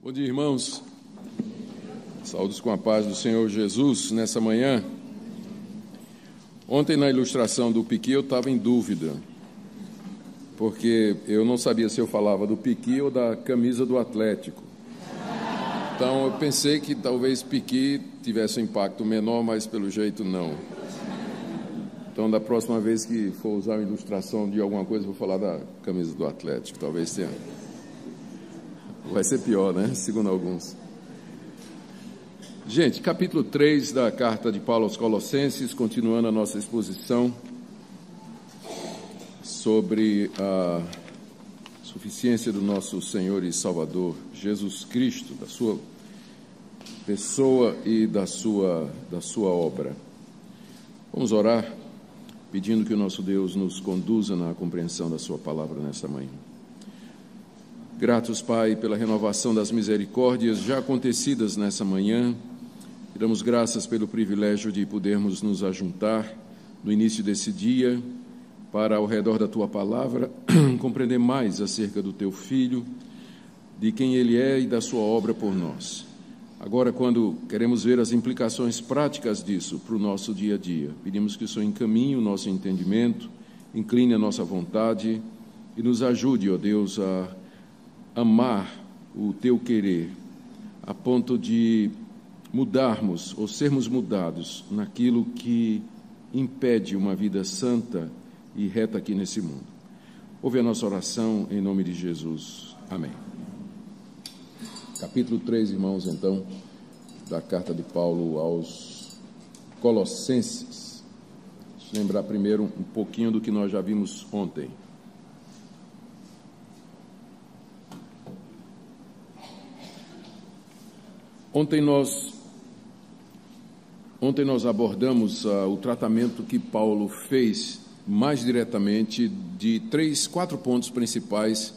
Bom dia, irmãos. Saúdos com a paz do Senhor Jesus nessa manhã. Ontem, na ilustração do piqui, eu estava em dúvida, porque eu não sabia se eu falava do piqui ou da camisa do Atlético. Então, eu pensei que talvez piqui tivesse um impacto menor, mas pelo jeito não. Então, da próxima vez que for usar uma ilustração de alguma coisa, eu vou falar da camisa do Atlético. Talvez tenha. Vai ser pior, né? Segundo alguns. Gente, capítulo 3 da carta de Paulo aos Colossenses, continuando a nossa exposição sobre a suficiência do nosso Senhor e Salvador Jesus Cristo, da sua pessoa e da sua obra. Vamos orar, pedindo que o nosso Deus nos conduza na compreensão da sua palavra nessa manhã. Gratos, Pai, pela renovação das misericórdias já acontecidas nessa manhã. E damos graças pelo privilégio de podermos nos ajuntar no início desse dia para, ao redor da Tua palavra, compreender mais acerca do Teu Filho, de quem Ele é e da Sua obra por nós. Agora, quando queremos ver as implicações práticas disso para o nosso dia a dia, pedimos que o Senhor encaminhe o nosso entendimento, incline a nossa vontade e nos ajude, ó Deus, a amar o Teu querer, a ponto de mudarmos ou sermos mudados naquilo que impede uma vida santa e reta aqui nesse mundo. Ouve a nossa oração em nome de Jesus. Amém. Capítulo 3, irmãos, então, da carta de Paulo aos Colossenses. Deixa eu lembrar primeiro um pouquinho do que nós já vimos ontem. Ontem nós abordamos o tratamento que Paulo fez mais diretamente de 4 pontos principais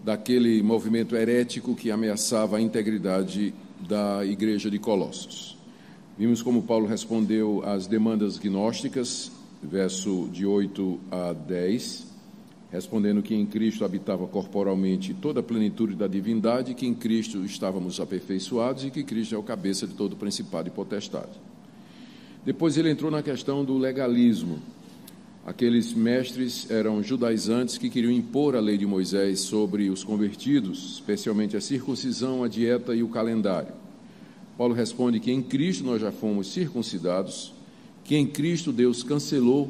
daquele movimento herético que ameaçava a integridade da igreja de Colossos. Vimos como Paulo respondeu às demandas gnósticas, verso de 8 a 10, respondendo que em Cristo habitava corporalmente toda a plenitude da divindade, que em Cristo estávamos aperfeiçoados e que Cristo é o cabeça de todo principado e potestade. Depois ele entrou na questão do legalismo. Aqueles mestres eram judaizantes que queriam impor a lei de Moisés sobre os convertidos, especialmente a circuncisão, a dieta e o calendário. Paulo responde que em Cristo nós já fomos circuncidados, que em Cristo Deus cancelou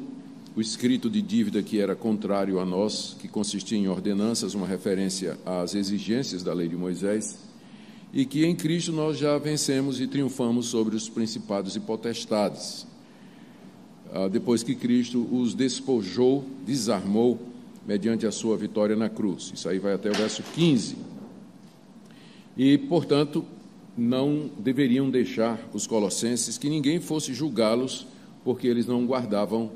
o escrito de dívida que era contrário a nós, que consistia em ordenanças, uma referência às exigências da lei de Moisés, e que em Cristo nós já vencemos e triunfamos sobre os principados e potestades, depois que Cristo os despojou, desarmou, mediante a sua vitória na cruz. Isso aí vai até o verso 15. E, portanto, não deveriam deixar os colossenses que ninguém fosse julgá-los, porque eles não guardavam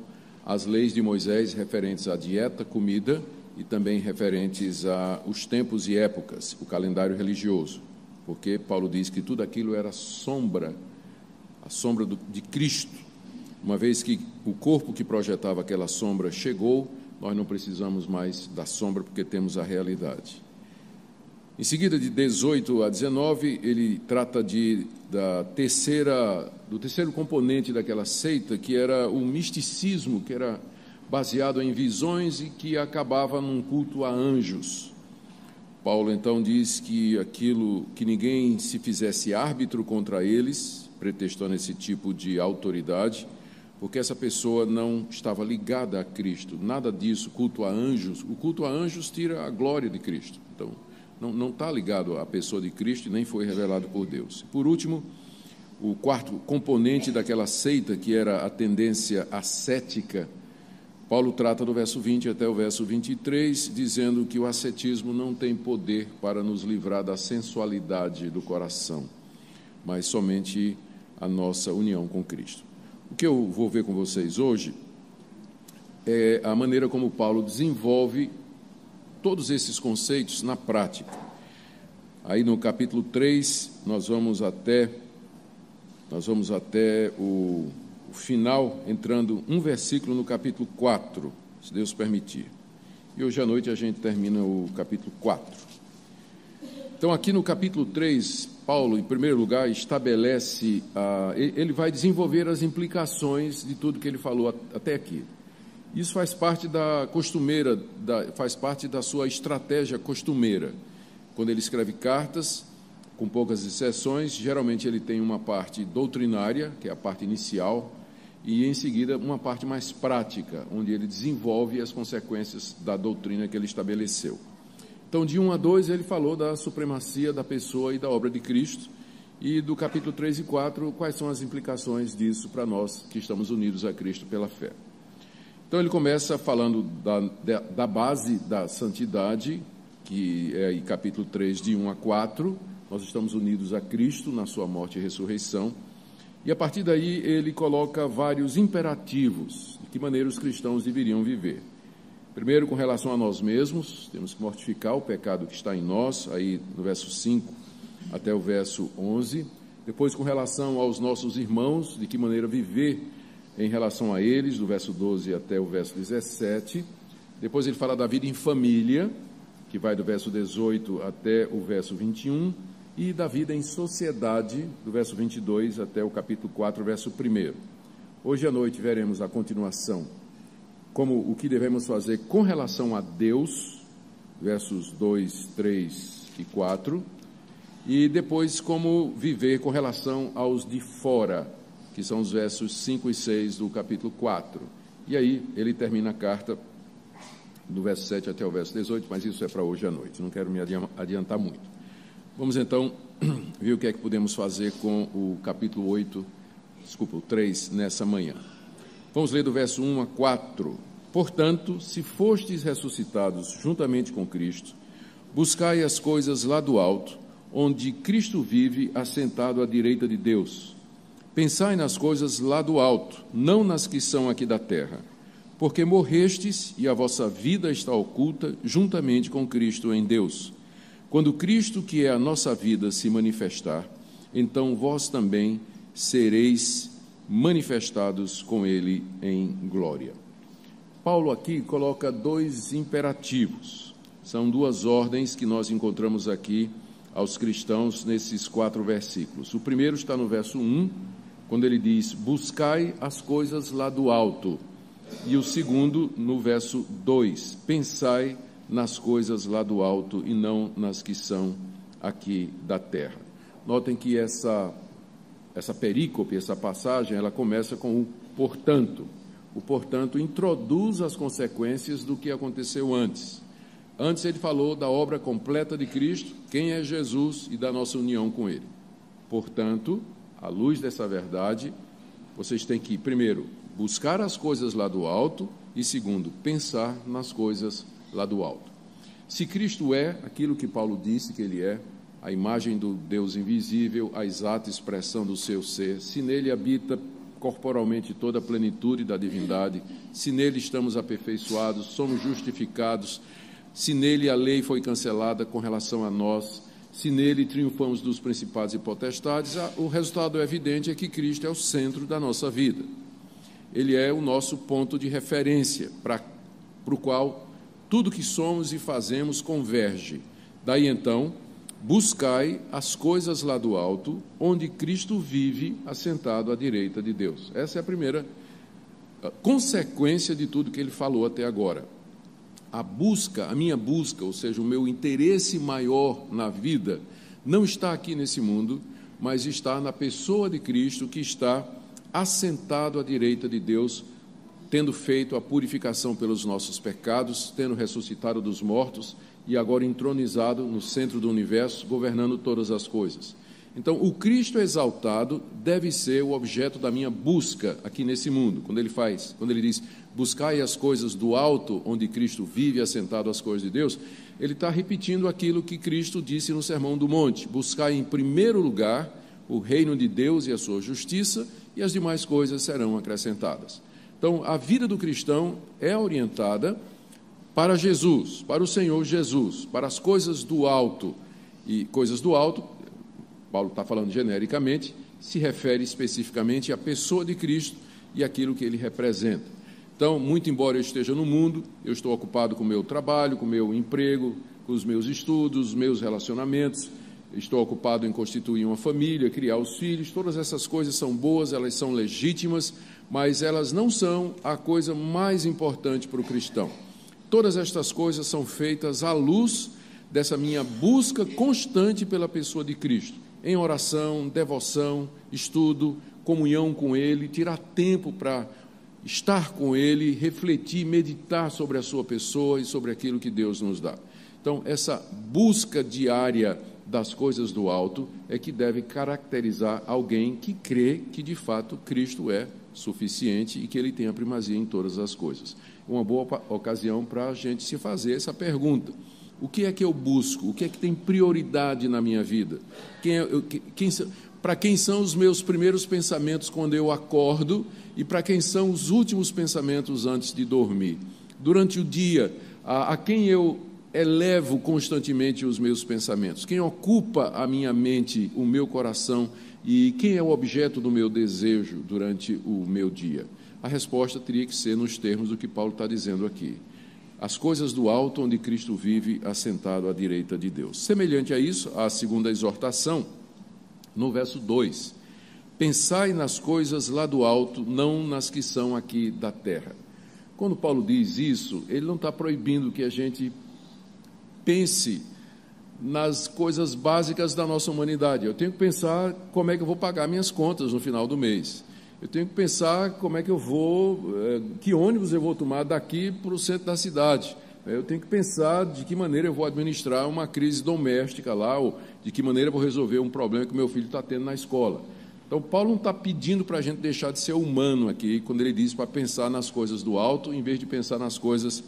as leis de Moisés referentes à dieta, comida e também referentes aos tempos e épocas, o calendário religioso, porque Paulo diz que tudo aquilo era a sombra de Cristo. Uma vez que o corpo que projetava aquela sombra chegou, nós não precisamos mais da sombra porque temos a realidade. Em seguida, de 18 a 19, ele trata do terceiro componente daquela seita, que era o misticismo, que era baseado em visões e que acabava num culto a anjos. Paulo, então, diz que ninguém se fizesse árbitro contra eles, pretextando esse tipo de autoridade, porque essa pessoa não estava ligada a Cristo. Nada disso, culto a anjos. O culto a anjos tira a glória de Cristo. Então, não está ligado à pessoa de Cristo e nem foi revelado por Deus. Por último, o quarto componente daquela seita, que era a tendência ascética, Paulo trata do verso 20 até o verso 23, dizendo que o ascetismo não tem poder para nos livrar da sensualidade do coração, mas somente a nossa união com Cristo. O que eu vou ver com vocês hoje é a maneira como Paulo desenvolve todos esses conceitos na prática. Aí no capítulo 3, nós vamos até o final, entrando um versículo no capítulo 4, se Deus permitir. E hoje à noite a gente termina o capítulo 4. Então, aqui no capítulo 3, Paulo, em primeiro lugar, estabelece, ele vai desenvolver as implicações de tudo que ele falou até aqui. Isso faz parte da costumeira, faz parte da sua estratégia costumeira. Quando ele escreve cartas, com poucas exceções, geralmente ele tem uma parte doutrinária, que é a parte inicial, e em seguida uma parte mais prática, onde ele desenvolve as consequências da doutrina que ele estabeleceu. Então, de 1 a 2, ele falou da supremacia da pessoa e da obra de Cristo, e do capítulo 3 e 4, quais são as implicações disso para nós que estamos unidos a Cristo pela fé. Então, ele começa falando da base da santidade, que é em capítulo 3, de 1 a 4, nós estamos unidos a Cristo na sua morte e ressurreição, e a partir daí ele coloca vários imperativos, de que maneira os cristãos deveriam viver. Primeiro, com relação a nós mesmos, temos que mortificar o pecado que está em nós, aí no verso 5 até o verso 11. Depois, com relação aos nossos irmãos, de que maneira viver em relação a eles, do verso 12 até o verso 17. Depois ele fala da vida em família, que vai do verso 18 até o verso 21, e da vida em sociedade, do verso 22 até o capítulo 4, verso 1. Hoje à noite veremos a continuação, como o que devemos fazer com relação a Deus, versos 2, 3 e 4, e depois como viver com relação aos de fora, que são os versos 5 e 6 do capítulo 4. E aí ele termina a carta do verso 7 até o verso 18, mas isso é para hoje à noite, não quero me adiantar muito. Vamos então ver o que é que podemos fazer com o capítulo 3 nessa manhã. Vamos ler do verso 1 a 4. Portanto, se fostes ressuscitados juntamente com Cristo, buscai as coisas lá do alto, onde Cristo vive assentado à direita de Deus. Pensai nas coisas lá do alto, não nas que são aqui da terra, porque morrestes e a vossa vida está oculta juntamente com Cristo em Deus. Quando Cristo, que é a nossa vida, se manifestar, então vós também sereis manifestados com Ele em glória. Paulo aqui coloca dois imperativos, são duas ordens que nós encontramos aqui aos cristãos nesses 4 versículos. O primeiro está no verso 1, quando ele diz, buscai as coisas lá do alto. E o segundo, no verso 2, pensai nas coisas lá do alto e não nas que são aqui da terra. Notem que essa perícope, essa passagem, ela começa com o portanto. O portanto introduz as consequências do que aconteceu antes. Antes ele falou da obra completa de Cristo, quem é Jesus e da nossa união com Ele. Portanto, à luz dessa verdade, vocês têm que, primeiro, buscar as coisas lá do alto e, segundo, pensar nas coisas lá do alto. Se Cristo é aquilo que Paulo disse que Ele é, a imagem do Deus invisível, a exata expressão do seu ser, se nele habita corporalmente toda a plenitude da divindade, se nele estamos aperfeiçoados, somos justificados, se nele a lei foi cancelada com relação a nós, se nele triunfamos dos principados e potestades, o resultado evidente é que Cristo é o centro da nossa vida. Ele é o nosso ponto de referência, para o qual tudo que somos e fazemos converge. Daí então, buscai as coisas lá do alto, onde Cristo vive assentado à direita de Deus. Essa é a primeira consequência de tudo que ele falou até agora. A minha busca, ou seja, o meu interesse maior na vida, não está aqui nesse mundo, mas está na pessoa de Cristo, que está assentado à direita de Deus, tendo feito a purificação pelos nossos pecados, tendo ressuscitado dos mortos e agora entronizado no centro do universo, governando todas as coisas. Então, o Cristo exaltado deve ser o objeto da minha busca aqui nesse mundo. Quando ele diz, buscai as coisas do alto, onde Cristo vive assentado às coisas de Deus, ele está repetindo aquilo que Cristo disse no Sermão do Monte, buscai em primeiro lugar o reino de Deus e a sua justiça, e as demais coisas serão acrescentadas. Então, a vida do cristão é orientada para Jesus, para o Senhor Jesus, para as coisas do alto. E coisas do alto, Paulo está falando genericamente, se refere especificamente à pessoa de Cristo e aquilo que ele representa. Então, muito embora eu esteja no mundo, eu estou ocupado com o meu trabalho, com o meu emprego, para os meus estudos, meus relacionamentos. Estou ocupado em constituir uma família, criar os filhos. Todas essas coisas são boas, elas são legítimas, mas elas não são a coisa mais importante para o cristão. Todas estas coisas são feitas à luz dessa minha busca constante pela pessoa de Cristo, em oração, devoção, estudo, comunhão com Ele, tirar tempo para estar com Ele, refletir, meditar sobre a sua pessoa e sobre aquilo que Deus nos dá. Então, essa busca diária das coisas do alto é que deve caracterizar alguém que crê que, de fato, Cristo é suficiente e que Ele tem a primazia em todas as coisas. Uma boa ocasião para a gente se fazer essa pergunta. O que é que eu busco? O que é que tem prioridade na minha vida? Para quem são os meus primeiros pensamentos quando eu acordo e para quem são os últimos pensamentos antes de dormir? Durante o dia, a quem eu elevo constantemente os meus pensamentos? Quem ocupa a minha mente, o meu coração, e quem é o objeto do meu desejo durante o meu dia? A resposta teria que ser nos termos do que Paulo está dizendo aqui. As coisas do alto, onde Cristo vive assentado à direita de Deus. Semelhante a isso, a segunda exortação, no verso 2. Pensai nas coisas lá do alto, não nas que são aqui da terra. Quando Paulo diz isso, ele não está proibindo que a gente pense nas coisas básicas da nossa humanidade. Eu tenho que pensar como é que eu vou pagar minhas contas no final do mês. Eu tenho que pensar como é que eu vou, que ônibus eu vou tomar daqui para o centro da cidade. Eu tenho que pensar de que maneira eu vou administrar uma crise doméstica lá, ou de que maneira eu vou resolver um problema que o meu filho está tendo na escola. Então, Paulo não está pedindo para a gente deixar de ser humano aqui, quando ele diz para pensar nas coisas do alto, em vez de pensar nas coisas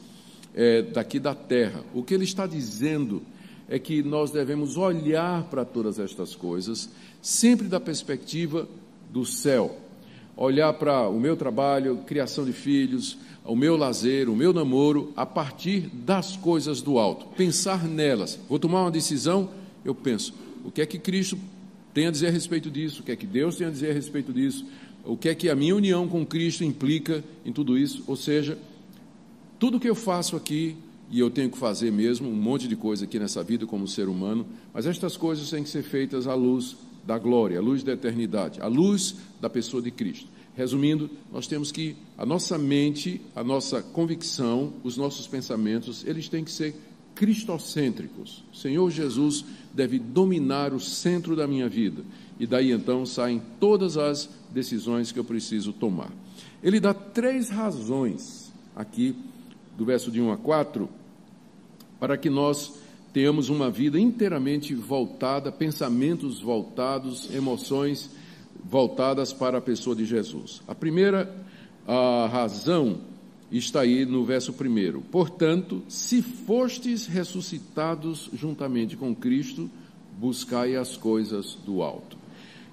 daqui da terra. O que ele está dizendo é que nós devemos olhar para todas estas coisas, sempre da perspectiva do céu. Olhar para o meu trabalho, criação de filhos, o meu lazer, o meu namoro, a partir das coisas do alto. Pensar nelas. Vou tomar uma decisão, eu penso, o que é que Cristo tem a dizer a respeito disso? O que é que Deus tem a dizer a respeito disso? O que é que a minha união com Cristo implica em tudo isso? Ou seja, tudo que eu faço aqui, e eu tenho que fazer mesmo, um monte de coisa aqui nessa vida como ser humano, mas estas coisas têm que ser feitas à luz da glória, à luz da eternidade, à luz da pessoa de Cristo. Resumindo, nós temos que, a nossa mente, a nossa convicção, os nossos pensamentos, eles têm que ser cristocêntricos. O Senhor Jesus deve dominar o centro da minha vida, e daí então saem todas as decisões que eu preciso tomar. Ele dá 3 razões aqui, do verso de 1 a 4, para que nós tenhamos uma vida inteiramente voltada, pensamentos voltados, emoções voltadas para a pessoa de Jesus. A primeira razão está aí no verso 1. Portanto, se fostes ressuscitados juntamente com Cristo, buscai as coisas do alto.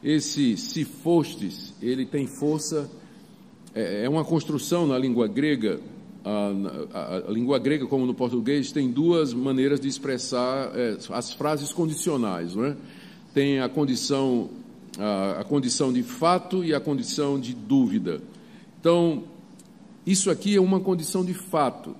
Esse se fostes, ele tem força, é uma construção na língua grega. A língua grega, como no português, tem 2 maneiras de expressar as frases condicionais, não é? Tem a condição de fato e a condição de dúvida. Então, isso aqui é uma condição de fato.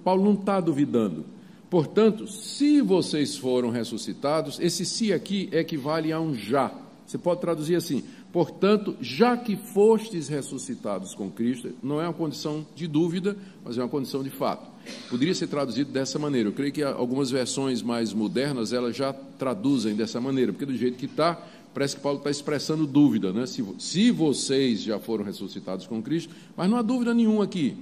Paulo não está duvidando. Portanto, se vocês foram ressuscitados, esse se aqui equivale a um já. Você pode traduzir assim: portanto, já que fostes ressuscitados com Cristo, não é uma condição de dúvida, mas é uma condição de fato. Poderia ser traduzido dessa maneira. Eu creio que algumas versões mais modernas, elas já traduzem dessa maneira, porque do jeito que está, parece que Paulo está expressando dúvida, né? Se vocês já foram ressuscitados com Cristo, mas não há dúvida nenhuma aqui.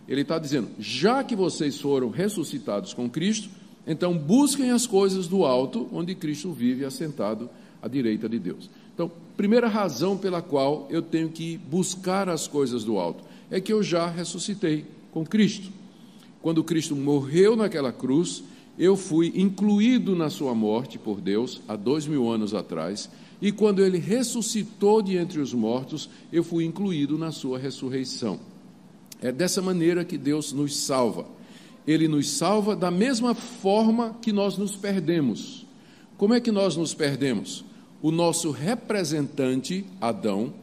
Ele está dizendo, já que vocês foram ressuscitados com Cristo, então busquem as coisas do alto, onde Cristo vive assentado à direita de Deus. Então, primeira razão pela qual eu tenho que buscar as coisas do alto é que eu já ressuscitei com Cristo. Quando Cristo morreu naquela cruz, eu fui incluído na sua morte por Deus há 2000 anos atrás, e quando Ele ressuscitou de entre os mortos, eu fui incluído na sua ressurreição. É dessa maneira que Deus nos salva. Ele nos salva da mesma forma que nós nos perdemos. Como é que nós nos perdemos? O nosso representante, Adão,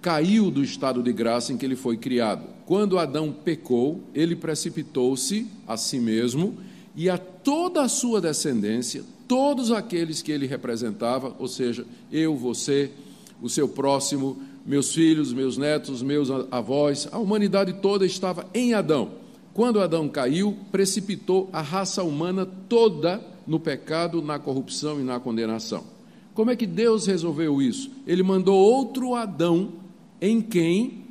caiu do estado de graça em que ele foi criado. Quando Adão pecou, ele precipitou-se a si mesmo e a toda a sua descendência, todos aqueles que ele representava, ou seja, eu, você, o seu próximo, meus filhos, meus netos, meus avós, a humanidade toda estava em Adão. Quando Adão caiu, precipitou a raça humana toda no pecado, na corrupção e na condenação. Como é que Deus resolveu isso? Ele mandou outro Adão, em quem,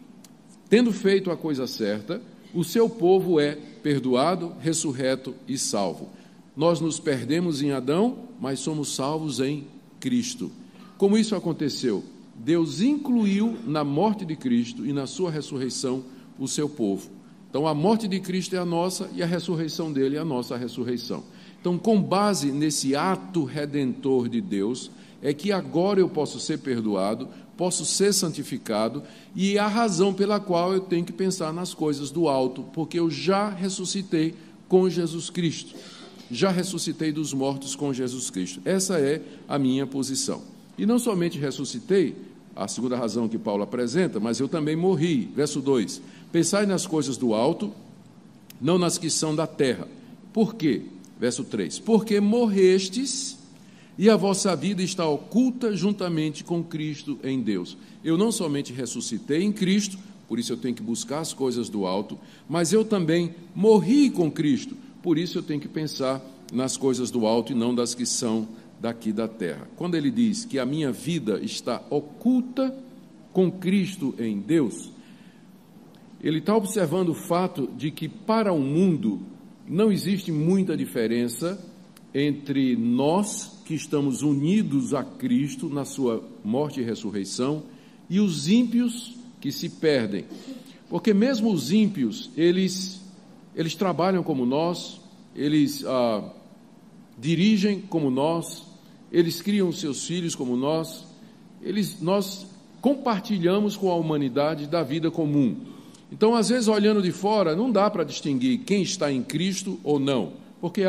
tendo feito a coisa certa, o seu povo é perdoado, ressurreto e salvo. Nós nos perdemos em Adão, mas somos salvos em Cristo. Como isso aconteceu? Deus incluiu na morte de Cristo e na sua ressurreição o seu povo. Então, a morte de Cristo é a nossa e a ressurreição dele é a nossa ressurreição. Então, com base nesse ato redentor de Deus, é que agora eu posso ser perdoado, posso ser santificado, e é a razão pela qual eu tenho que pensar nas coisas do alto, porque eu já ressuscitei com Jesus Cristo. Já ressuscitei dos mortos com Jesus Cristo. Essa é a minha posição. E não somente ressuscitei, a segunda razão que Paulo apresenta, mas eu também morri. Verso 2: pensai nas coisas do alto, não nas que são da terra. Por quê? Verso 3: porque morrestes e a vossa vida está oculta juntamente com Cristo em Deus. Eu não somente ressuscitei em Cristo, por isso eu tenho que buscar as coisas do alto, mas eu também morri com Cristo, por isso eu tenho que pensar nas coisas do alto e não das que são daqui da terra. Quando ele diz que a minha vida está oculta com Cristo em Deus, ele está observando o fato de que para o mundo não existe muita diferença entre nós que estamos unidos a Cristo na sua morte e ressurreição e os ímpios que se perdem. Porque mesmo os ímpios, eles trabalham como nós, eles dirigem como nós, eles criam seus filhos como nós, nós compartilhamos com a humanidade da vida comum. Então, às vezes, olhando de fora, não dá para distinguir quem está em Cristo ou não, porque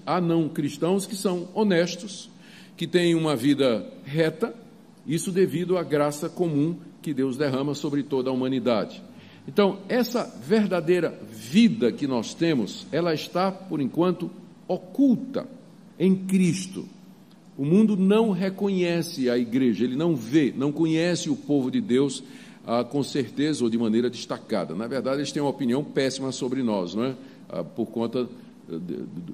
há não cristãos que são honestos, que têm uma vida reta, isso devido à graça comum que Deus derrama sobre toda a humanidade. Então, essa verdadeira vida que nós temos, ela está, por enquanto, oculta em Cristo. O mundo não reconhece a igreja, ele não vê, não conhece o povo de Deus com certeza ou de maneira destacada. Na verdade, eles têm uma opinião péssima sobre nós, não é? Por conta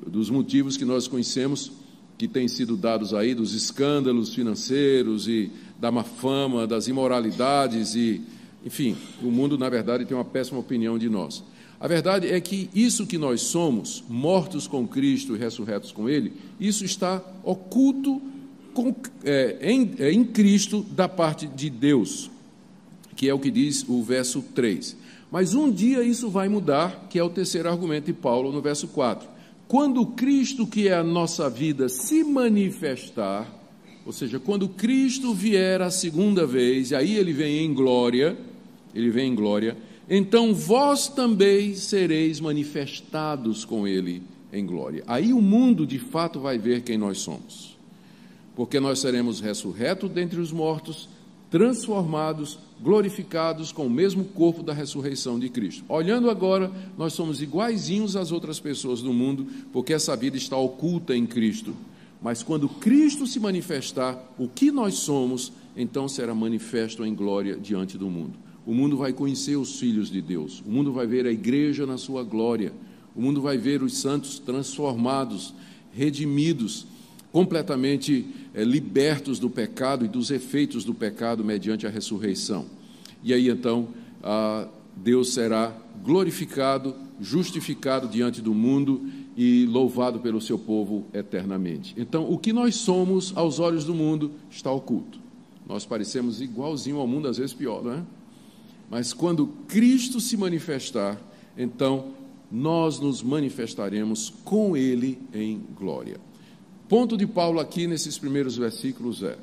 dos motivos que nós conhecemos, que têm sido dados aí, dos escândalos financeiros e da má fama, das imoralidades e, enfim, o mundo, na verdade, tem uma péssima opinião de nós. A verdade é que isso que nós somos, mortos com Cristo e ressurretos com Ele, isso está oculto em Cristo da parte de Deus, que é o que diz o verso 3. Mas um dia isso vai mudar, que é o terceiro argumento de Paulo no verso 4. Quando Cristo, que é a nossa vida, se manifestar, ou seja, quando Cristo vier a segunda vez, e aí ele vem em glória, então vós também sereis manifestados com ele em glória. Aí o mundo de fato vai ver quem nós somos, porque nós seremos ressurretos dentre os mortos, transformados, glorificados com o mesmo corpo da ressurreição de Cristo. Olhando agora, nós somos iguaizinhos às outras pessoas do mundo, porque essa vida está oculta em Cristo. Mas quando Cristo se manifestar, o que nós somos, então será manifesto em glória diante do mundo. O mundo vai conhecer os filhos de Deus, o mundo vai ver a igreja na sua glória, o mundo vai ver os santos transformados, redimidos, completamente libertos do pecado e dos efeitos do pecado mediante a ressurreição. E aí então Deus será glorificado, justificado diante do mundo e louvado pelo seu povo eternamente. Então, o que nós somos aos olhos do mundo está oculto. Nós parecemos igualzinho ao mundo, às vezes pior, não é? Mas quando Cristo se manifestar, então nós nos manifestaremos com Ele em glória. Ponto de Paulo aqui nesses primeiros versículos é: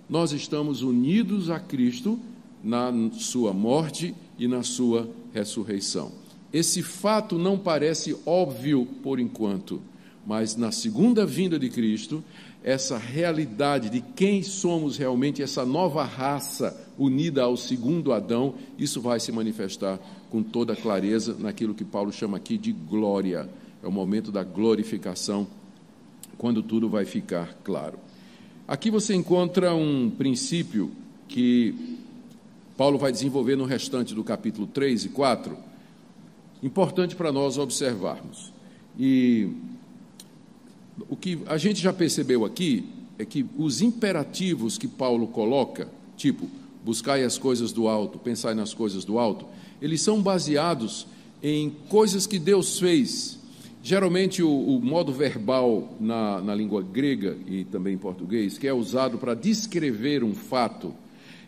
nós estamos unidos a Cristo na sua morte e na sua ressurreição. Esse fato não parece óbvio por enquanto, mas na segunda vinda de Cristo, essa realidade de quem somos realmente, essa nova raça unida ao segundo Adão, isso vai se manifestar com toda clareza naquilo que Paulo chama aqui de glória. é o momento da glorificação, quando tudo vai ficar claro. Aqui você encontra um princípio que Paulo vai desenvolver no restante do capítulo 3 e 4, importante para nós observarmos. E o que a gente já percebeu aqui é que os imperativos que Paulo coloca, tipo, buscai as coisas do alto, pensai nas coisas do alto, eles são baseados em coisas que Deus fez. Geralmente o modo verbal na língua grega e também em português, que é usado para descrever um fato,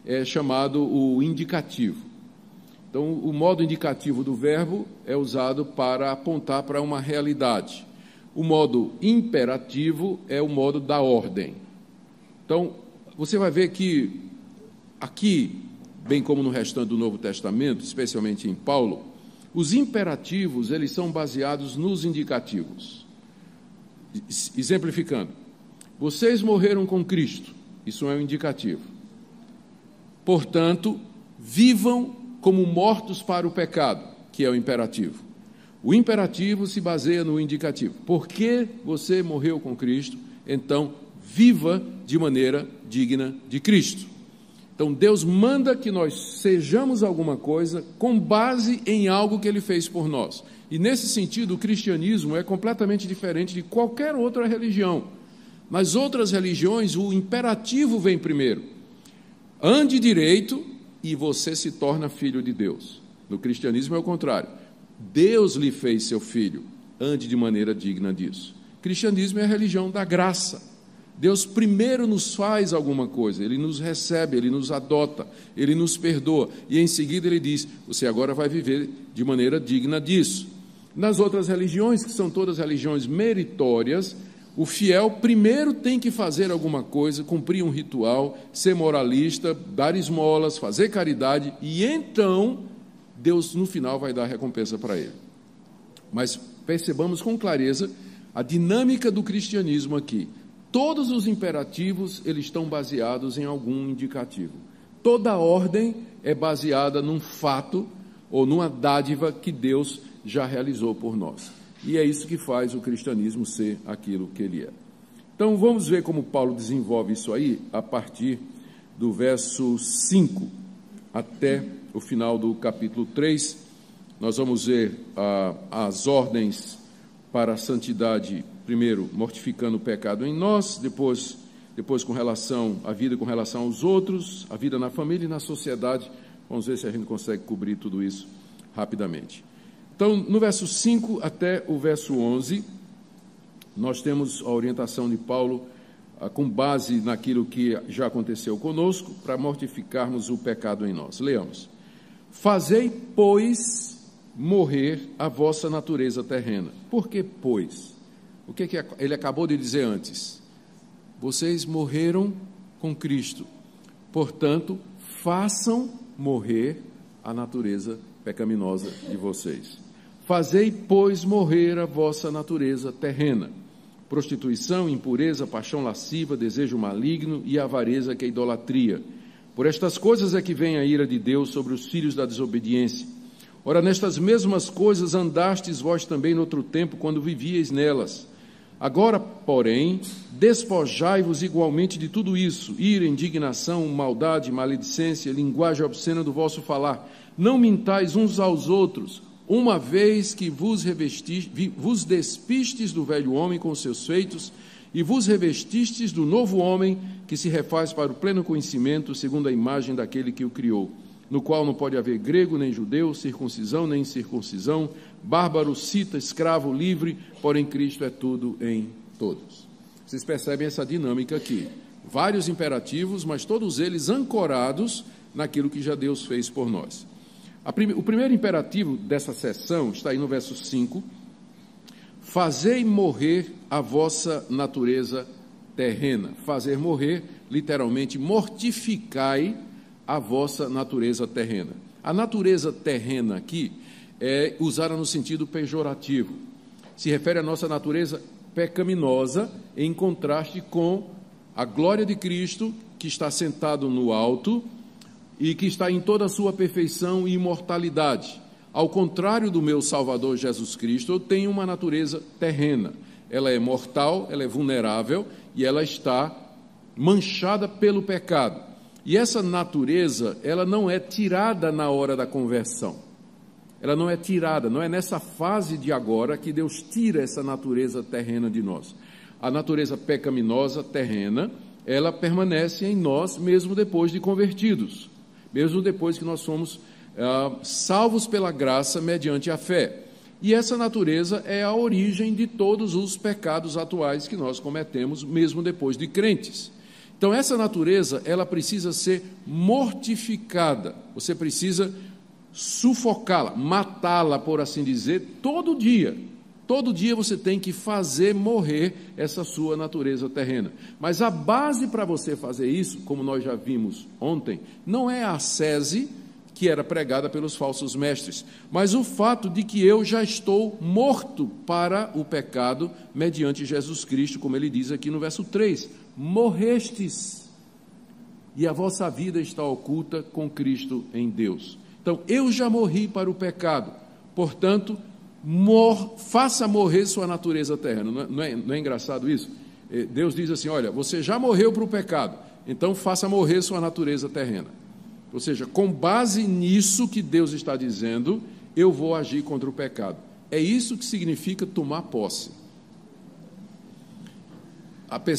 é chamado o indicativo. Então, o modo indicativo do verbo é usado para apontar para uma realidade. O modo imperativo é o modo da ordem. Então, você vai ver que aqui, bem como no restante do Novo Testamento, especialmente em Paulo, os imperativos, eles são baseados nos indicativos. Exemplificando, vocês morreram com Cristo, isso é um indicativo. Portanto, vivam como mortos para o pecado, que é o imperativo. O imperativo se baseia no indicativo. Porque você morreu com Cristo, então viva de maneira digna de Cristo. Então Deus manda que nós sejamos alguma coisa com base em algo que Ele fez por nós. E nesse sentido, o cristianismo é completamente diferente de qualquer outra religião. Nas outras religiões, o imperativo vem primeiro. Ande direito e você se torna filho de Deus. No cristianismo é o contrário. Deus lhe fez seu filho, ande de maneira digna disso. O cristianismo é a religião da graça. Deus primeiro nos faz alguma coisa, Ele nos recebe, Ele nos adota, Ele nos perdoa, e em seguida Ele diz, você agora vai viver de maneira digna disso. Nas outras religiões, que são todas religiões meritórias, o fiel primeiro tem que fazer alguma coisa, cumprir um ritual, ser moralista, dar esmolas, fazer caridade, e então Deus no final vai dar recompensa para ele. Mas percebamos com clareza a dinâmica do cristianismo aqui. Todos os imperativos, eles estão baseados em algum indicativo. Toda ordem é baseada num fato ou numa dádiva que Deus já realizou por nós. E é isso que faz o cristianismo ser aquilo que ele é. Então, vamos ver como Paulo desenvolve isso aí a partir do verso 5 até o final do capítulo 3. Nós vamos ver as ordens para a santidade, primeiro, mortificando o pecado em nós, depois com relação à vida, com relação aos outros, a vida na família e na sociedade. Vamos ver se a gente consegue cobrir tudo isso rapidamente. Então, no verso 5 até o verso 11, nós temos a orientação de Paulo com base naquilo que já aconteceu conosco, para mortificarmos o pecado em nós. Leamos. Fazei, pois, morrer a vossa natureza terrena. Por que, pois? O que ele acabou de dizer antes? Vocês morreram com Cristo. Portanto, façam morrer a natureza pecaminosa de vocês. Fazei, pois, morrer a vossa natureza terrena. Prostituição, impureza, paixão lasciva, desejo maligno e avareza, que é idolatria. Por estas coisas é que vem a ira de Deus sobre os filhos da desobediência. Ora, nestas mesmas coisas andastes vós também no outro tempo, quando vivíeis nelas. Agora, porém, despojai-vos igualmente de tudo isso: ira, indignação, maldade, maledicência, linguagem obscena do vosso falar. Não mintais uns aos outros, uma vez que vos despistes do velho homem com seus feitos, e vos revestistes do novo homem, que se refaz para o pleno conhecimento, segundo a imagem daquele que o criou, no qual não pode haver grego nem judeu, circuncisão nem incircuncisão, bárbaro, cita, escravo, livre, porém Cristo é tudo em todos. Vocês percebem essa dinâmica aqui. Vários imperativos, mas todos eles ancorados naquilo que já Deus fez por nós. O primeiro imperativo dessa seção está aí no verso 5. Fazei morrer a vossa natureza terrena. Fazer morrer, literalmente, mortificai a vossa natureza terrena. A natureza terrena aqui é usada no sentido pejorativo. Se refere à nossa natureza pecaminosa, em contraste com a glória de Cristo, que está sentado no alto e que está em toda a sua perfeição e imortalidade. Ao contrário do meu Salvador Jesus Cristo, eu tenho uma natureza terrena. Ela é mortal, ela é vulnerável e ela está manchada pelo pecado. E essa natureza, ela não é tirada na hora da conversão. Ela não é tirada, não é nessa fase de agora que Deus tira essa natureza terrena de nós. A natureza pecaminosa terrena, ela permanece em nós mesmo depois de convertidos, mesmo depois que nós somos salvos pela graça mediante a fé. E essa natureza é a origem de todos os pecados atuais que nós cometemos, mesmo depois de crentes. Então, essa natureza, ela precisa ser mortificada. Você precisa sufocá-la, matá-la, por assim dizer, todo dia. Todo dia você tem que fazer morrer essa sua natureza terrena. Mas a base para você fazer isso, como nós já vimos ontem, não é a ascese que era pregada pelos falsos mestres, mas o fato de que eu já estou morto para o pecado mediante Jesus Cristo, como ele diz aqui no verso 3, morrestes, e a vossa vida está oculta com Cristo em Deus. Então, eu já morri para o pecado, portanto, faça morrer sua natureza terrena. Não é engraçado isso? Deus diz assim, olha, você já morreu para o pecado, então faça morrer sua natureza terrena. Ou seja, com base nisso que Deus está dizendo, eu vou agir contra o pecado. É isso que significa tomar posse.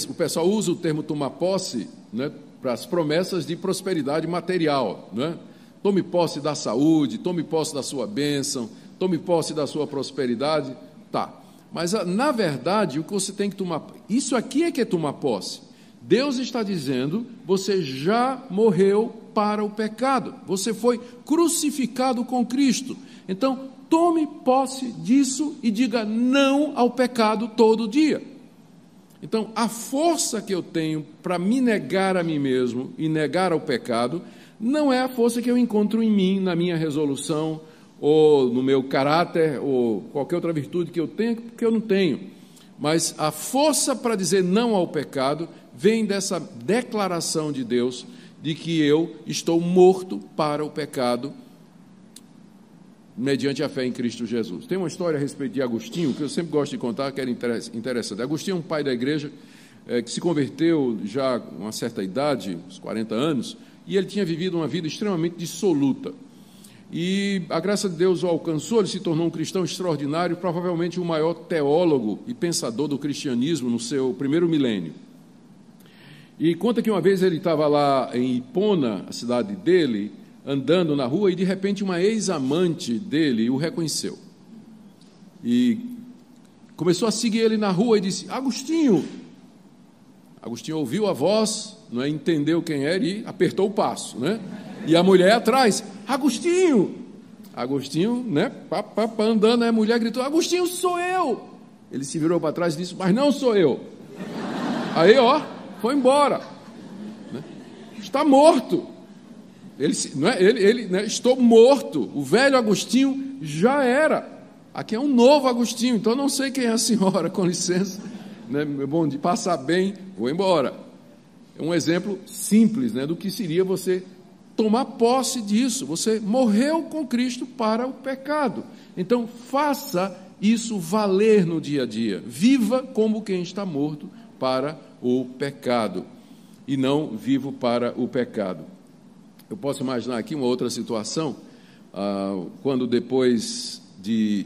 O pessoal usa o termo tomar posse, né, para as promessas de prosperidade material, né? Tome posse da saúde, tome posse da sua bênção, tome posse da sua prosperidade, tá. Mas, na verdade, o que você tem que tomar... Isso aqui é que é tomar posse. Deus está dizendo, você já morreu para o pecado, você foi crucificado com Cristo. Então, tome posse disso e diga não ao pecado todo dia. Então, a força que eu tenho para me negar a mim mesmo e negar ao pecado, não é a força que eu encontro em mim, na minha resolução, ou no meu caráter, ou qualquer outra virtude que eu tenha, porque eu não tenho. Mas a força para dizer não ao pecado vem dessa declaração de Deus de que eu estou morto para o pecado mediante a fé em Cristo Jesus. Tem uma história a respeito de Agostinho, que eu sempre gosto de contar, que era interessante. Agostinho é um pai da igreja que se converteu já com uma certa idade, uns 40 anos, e ele tinha vivido uma vida extremamente dissoluta. E a graça de Deus o alcançou, ele se tornou um cristão extraordinário, provavelmente o maior teólogo e pensador do cristianismo no seu primeiro milênio. E conta que uma vez ele estava lá em Hipona, a cidade dele, andando na rua, e de repente uma ex-amante dele o reconheceu. E começou a seguir ele na rua e disse, Agostinho. Agostinho ouviu a voz, não é, entendeu quem era e apertou o passo, né? E a mulher atrás, Agostinho! Agostinho, né, andando, a mulher gritou, Agostinho, sou eu! Ele se virou para trás e disse, mas não sou eu. Aí, ó, foi embora. Né? Está morto. Estou morto. O velho Agostinho já era. Aqui é um novo Agostinho, então não sei quem é a senhora, com licença. Né? Bom, de passar bem, vou embora. É um exemplo simples, né, do que seria você tomar posse disso. Você morreu com Cristo para o pecado. Então, faça isso valer no dia a dia. Viva como quem está morto para o pecado e não vivo para o pecado. Eu posso imaginar aqui uma outra situação, quando depois de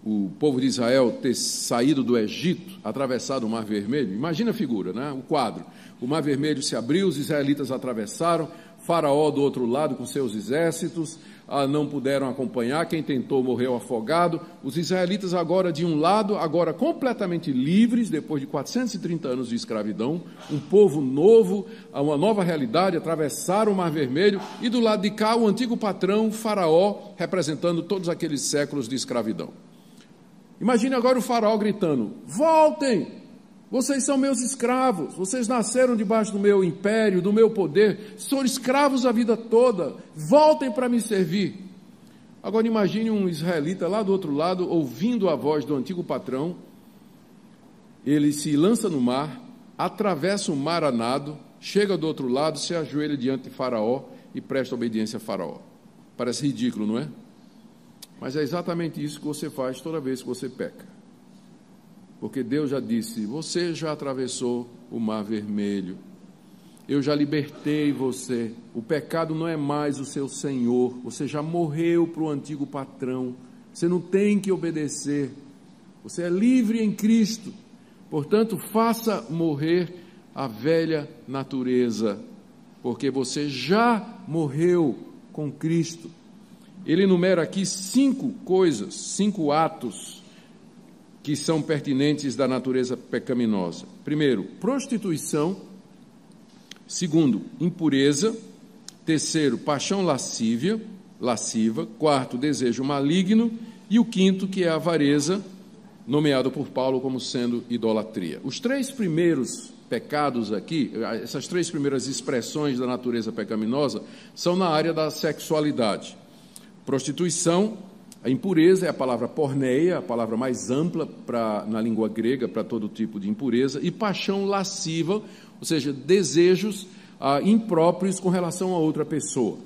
o povo de Israel ter saído do Egito, atravessado o Mar Vermelho, imagina a figura, né? O quadro. O Mar Vermelho se abriu, os israelitas atravessaram, Faraó do outro lado com seus exércitos, não puderam acompanhar, quem tentou morreu afogado, os israelitas agora de um lado, agora completamente livres, depois de 430 anos de escravidão, um povo novo, uma nova realidade, atravessaram o Mar Vermelho, e do lado de cá o antigo patrão, Faraó, representando todos aqueles séculos de escravidão. Imagine agora o Faraó gritando, voltem! Vocês são meus escravos, vocês nasceram debaixo do meu império, do meu poder, são escravos a vida toda, voltem para me servir. Agora imagine um israelita lá do outro lado, ouvindo a voz do antigo patrão, ele se lança no mar, atravessa o mar a nado, chega do outro lado, se ajoelha diante de Faraó e presta obediência a Faraó. Parece ridículo, não é? Mas é exatamente isso que você faz toda vez que você peca. Porque Deus já disse, você já atravessou o mar vermelho, eu já libertei você, o pecado não é mais o seu senhor, você já morreu para o antigo patrão, você não tem que obedecer, você é livre em Cristo, portanto faça morrer a velha natureza, porque você já morreu com Cristo. Ele enumera aqui 5 coisas, 5 atos que são pertinentes da natureza pecaminosa. Primeiro, prostituição. Segundo, impureza. Terceiro, paixão lasciva. Quarto, desejo maligno. E o quinto, que é a avareza, nomeado por Paulo como sendo idolatria. Os 3 primeiros pecados aqui, essas 3 primeiras expressões da natureza pecaminosa, são na área da sexualidade. Prostituição, a impureza é a palavra porneia, a palavra mais ampla na língua grega para todo tipo de impureza, e paixão lasciva, ou seja, desejos impróprios com relação a outra pessoa.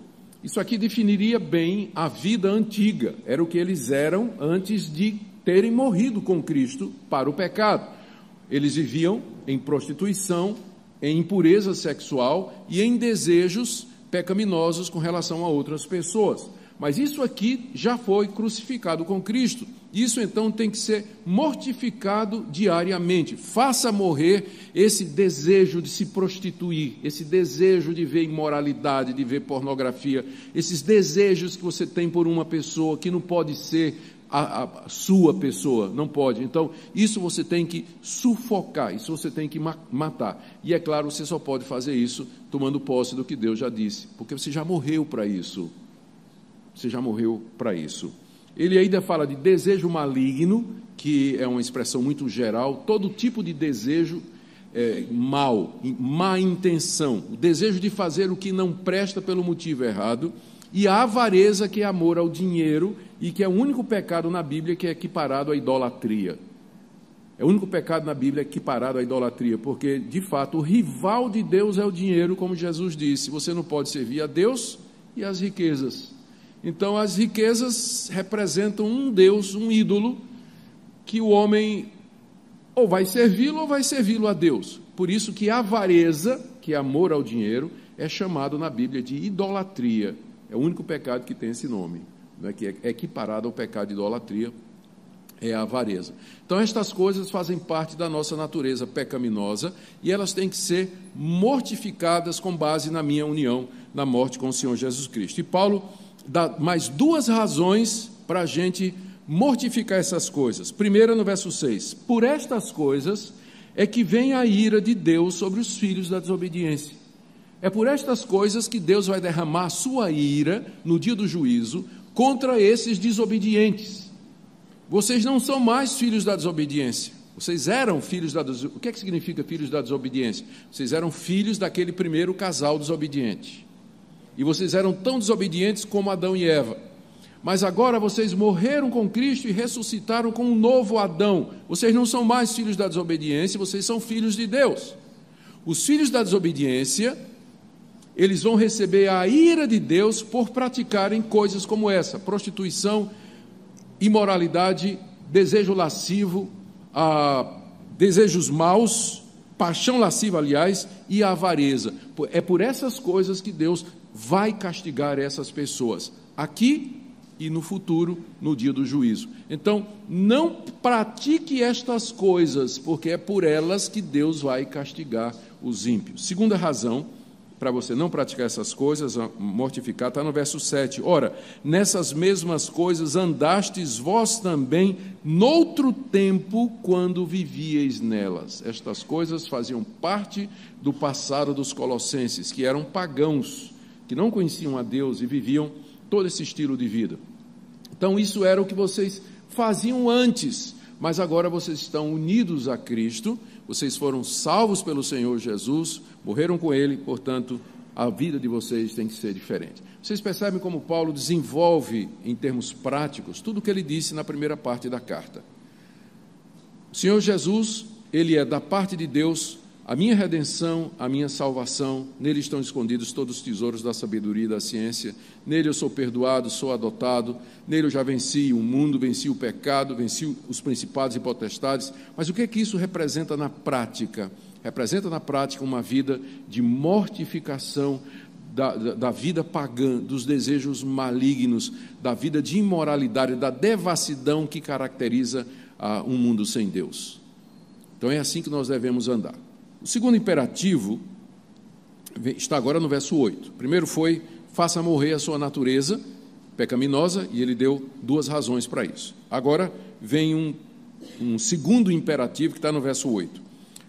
Isso aqui definiria bem a vida antiga, era o que eles eram antes de terem morrido com Cristo para o pecado. Eles viviam em prostituição, em impureza sexual e em desejos pecaminosos com relação a outras pessoas. Mas isso aqui já foi crucificado com Cristo. Isso então tem que ser mortificado diariamente. Faça morrer esse desejo de se prostituir, esse desejo de ver imoralidade, de ver pornografia, esses desejos que você tem por uma pessoa que não pode ser a sua pessoa, não pode. Então, isso você tem que sufocar, isso você tem que matar. E é claro, você só pode fazer isso tomando posse do que Deus já disse, porque você já morreu para isso. Você já morreu para isso. Ele ainda fala de desejo maligno, que é uma expressão muito geral, todo tipo de desejo mal, má intenção, o desejo de fazer o que não presta pelo motivo errado, e a avareza, que é amor ao dinheiro, e que é o único pecado na Bíblia que é equiparado à idolatria. É o único pecado na Bíblia equiparado à idolatria, porque, de fato, o rival de Deus é o dinheiro, como Jesus disse, você não pode servir a Deus e as riquezas. Então, as riquezas representam um Deus, um ídolo, que o homem ou vai servi-lo ou vai servi-lo a Deus. Por isso que a avareza, que é amor ao dinheiro, é chamado na Bíblia de idolatria. É o único pecado que tem esse nome, né, que é equiparado ao pecado de idolatria, é a avareza. Então, estas coisas fazem parte da nossa natureza pecaminosa e elas têm que ser mortificadas com base na minha união, na morte com o Senhor Jesus Cristo. E Paulo dá mais 2 razões para a gente mortificar essas coisas. Primeira, no verso 6, por estas coisas é que vem a ira de Deus sobre os filhos da desobediência. É por estas coisas que Deus vai derramar a sua ira no dia do juízo contra esses desobedientes. Vocês não são mais filhos da desobediência. Vocês eram filhos da desobediência. O que é que significa filhos da desobediência? Vocês eram filhos daquele primeiro casal desobediente. E vocês eram tão desobedientes como Adão e Eva. Mas agora vocês morreram com Cristo e ressuscitaram com um novo Adão. Vocês não são mais filhos da desobediência, vocês são filhos de Deus. Os filhos da desobediência, eles vão receber a ira de Deus por praticarem coisas como essa: prostituição, imoralidade, desejo lascivo, desejos maus, paixão lasciva, aliás, e a avareza. É por essas coisas que Deus vai castigar essas pessoas, aqui e no futuro, no dia do juízo. Então, não pratique estas coisas, porque é por elas que Deus vai castigar os ímpios. Segunda razão para você não praticar essas coisas, mortificar, está no verso 7. Ora, nessas mesmas coisas andastes vós também noutro tempo, quando vivieis nelas. Estas coisas faziam parte do passado dos colossenses, que eram pagãos, que não conheciam a Deus e viviam todo esse estilo de vida. Então, isso era o que vocês faziam antes, mas agora vocês estão unidos a Cristo, vocês foram salvos pelo Senhor Jesus, morreram com Ele, portanto, a vida de vocês tem que ser diferente. Vocês percebem como Paulo desenvolve, em termos práticos, tudo o que ele disse na primeira parte da carta. O Senhor Jesus, Ele é da parte de Deus A minha redenção, a minha salvação, nele estão escondidos todos os tesouros da sabedoria e da ciência. Nele eu sou perdoado, sou adotado. Nele eu já venci o mundo, venci o pecado, venci os principados e potestades. Mas o que é que isso representa na prática? Representa na prática uma vida de mortificação da vida pagã, dos desejos malignos, da vida de imoralidade, da devassidão que caracteriza um mundo sem Deus. Então é assim que nós devemos andar. O segundo imperativo está agora no verso 8. Primeiro foi, faça morrer a sua natureza pecaminosa, e ele deu duas razões para isso. Agora vem um segundo imperativo que está no verso 8.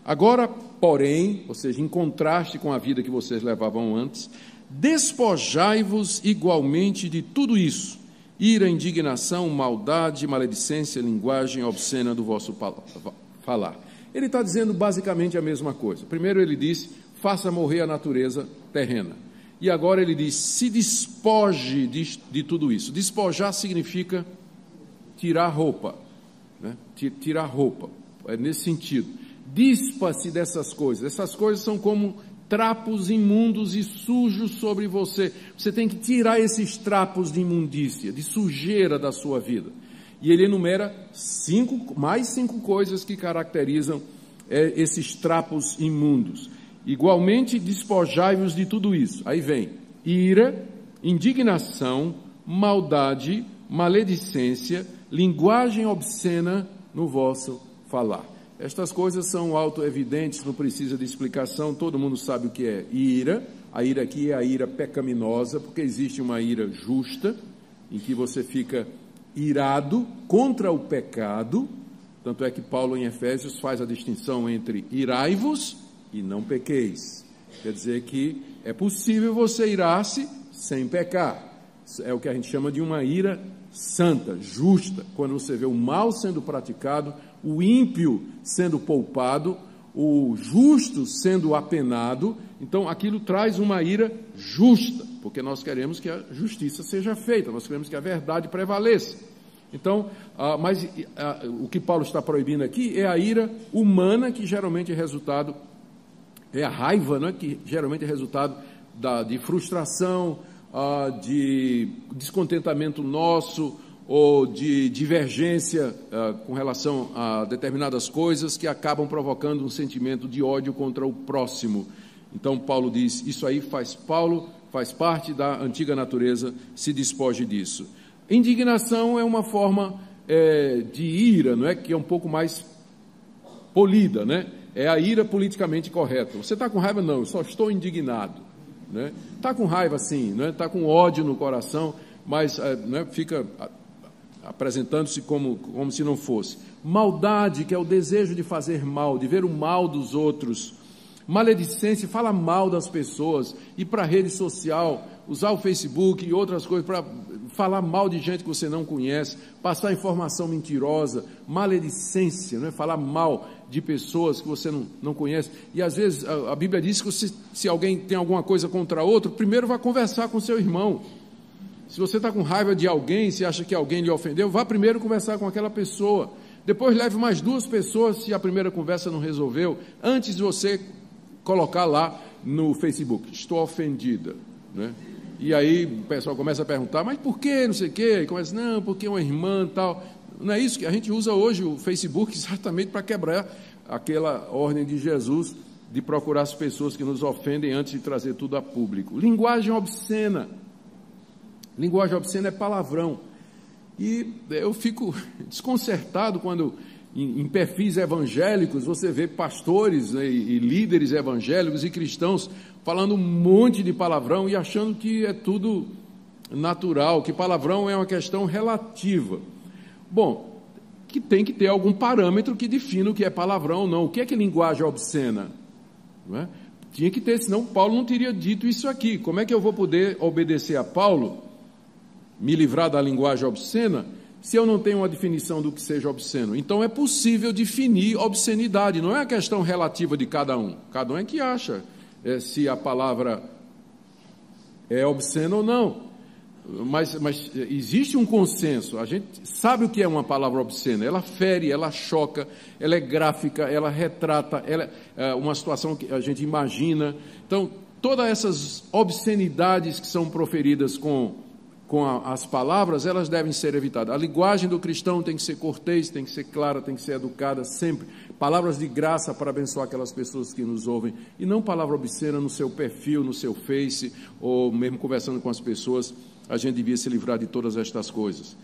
Agora, porém, ou seja, em contraste com a vida que vocês levavam antes, despojai-vos igualmente de tudo isso: ira, indignação, maldade, maledicência, linguagem obscena do vosso falar. Ele está dizendo basicamente a mesma coisa. Primeiro ele disse, faça morrer a natureza terrena. E agora ele diz, se despoje de tudo isso. Despojar significa tirar roupa, né? Tirar roupa, é nesse sentido. Dispa-se dessas coisas. Essas coisas são como trapos imundos e sujos sobre você. Você tem que tirar esses trapos de imundícia, de sujeira da sua vida. E ele enumera mais cinco coisas que caracterizam esses trapos imundos. Igualmente, despojai-vos de tudo isso. Aí vem ira, indignação, maldade, maledicência, linguagem obscena no vosso falar. Estas coisas são autoevidentes, não precisa de explicação, todo mundo sabe o que é ira. A ira aqui é a ira pecaminosa, porque existe uma ira justa, em que você fica irado contra o pecado. Tanto é que Paulo em Efésios faz a distinção entre irai-vos e não pequeis. Quer dizer que é possível você irar-se sem pecar. É o que a gente chama de uma ira santa, justa, quando você vê o mal sendo praticado, o ímpio sendo poupado, o justo sendo apenado. Então aquilo traz uma ira justa, porque nós queremos que a justiça seja feita, nós queremos que a verdade prevaleça. Então, o que Paulo está proibindo aqui é a ira humana, que geralmente é resultado, é a raiva, né, que geralmente é resultado de frustração, de descontentamento nosso, ou de divergência com relação a determinadas coisas que acabam provocando um sentimento de ódio contra o próximo. Então Paulo diz, isso aí faz parte da antiga natureza, se despoje disso. Indignação é uma forma de ira, não é? Que é um pouco mais polida, né? É a ira politicamente correta. Você está com raiva? Não, eu só estou indignado. Né? Está com raiva sim, né? Está com ódio no coração, mas né, fica apresentando-se como se não fosse. Maldade, que é o desejo de fazer mal, de ver o mal dos outros. Maledicência, fala mal das pessoas, ir para a rede social, usar o Facebook e outras coisas para falar mal de gente que você não conhece, passar informação mentirosa. Maledicência, né? Falar mal de pessoas que você não conhece. E às vezes a Bíblia diz que se alguém tem alguma coisa contra outro, primeiro vai conversar com seu irmão. Se você está com raiva de alguém, se acha que alguém lhe ofendeu, vá primeiro conversar com aquela pessoa. Depois leve mais 2 pessoas, se a primeira conversa não resolveu, antes de você colocar lá no Facebook, estou ofendida, né? E aí o pessoal começa a perguntar, mas por que, não sei o quê? E começa, não, porque é uma irmã e tal. Não é isso que a gente usa hoje o Facebook exatamente para quebrar aquela ordem de Jesus de procurar as pessoas que nos ofendem antes de trazer tudo a público. Linguagem obscena. Linguagem obscena é palavrão. E eu fico desconcertado quando em perfis evangélicos você vê pastores, né, e líderes evangélicos e cristãos falando um monte de palavrão e achando que é tudo natural, que palavrão é uma questão relativa. Bom, que tem que ter algum parâmetro que defina o que é palavrão ou não. O que é linguagem obscena? Não é? Tinha que ter, senão Paulo não teria dito isso aqui. Como é que eu vou poder obedecer a Paulo, me livrar da linguagem obscena, se eu não tenho uma definição do que seja obsceno? Então é possível definir obscenidade, não é a questão relativa de cada um é que acha se a palavra é obscena ou não. Mas existe um consenso. A gente sabe o que é uma palavra obscena. Ela fere, ela choca, ela é gráfica, ela retrata, ela é uma situação que a gente imagina. Então, todas essas obscenidades que são proferidas com as palavras, elas devem ser evitadas. A linguagem do cristão tem que ser cortês, tem que ser clara, tem que ser educada sempre. Palavras de graça para abençoar aquelas pessoas que nos ouvem. E não palavra obscena no seu perfil, no seu Face, ou mesmo conversando com as pessoas. A gente devia se livrar de todas estas coisas.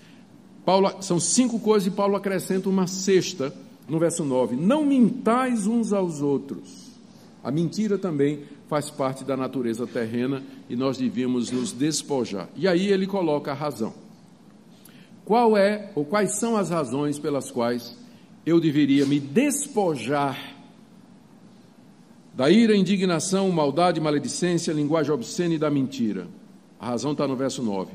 São 5 coisas e Paulo acrescenta uma sexta no verso 9. Não mintais uns aos outros. A mentira também faz parte da natureza terrena e nós devíamos nos despojar. E aí ele coloca a razão. Quais são as razões pelas quais eu deveria me despojar da ira, indignação, maldade, maledicência, linguagem obscena e da mentira? A razão está no verso 9.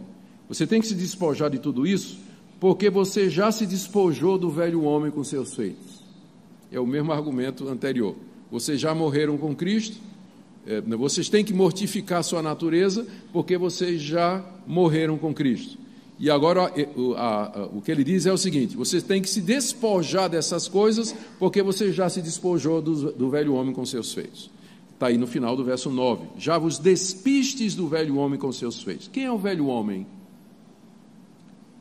Você tem que se despojar de tudo isso porque você já se despojou do velho homem com seus feitos. É o mesmo argumento anterior. Vocês já morreram com Cristo, vocês têm que mortificar sua natureza porque vocês já morreram com Cristo. E agora o que ele diz é o seguinte: vocês têm que se despojar dessas coisas porque você já se despojou do velho homem com seus feitos. Está aí no final do verso 9. Já vos despistes do velho homem com seus feitos. Quem é o velho homem?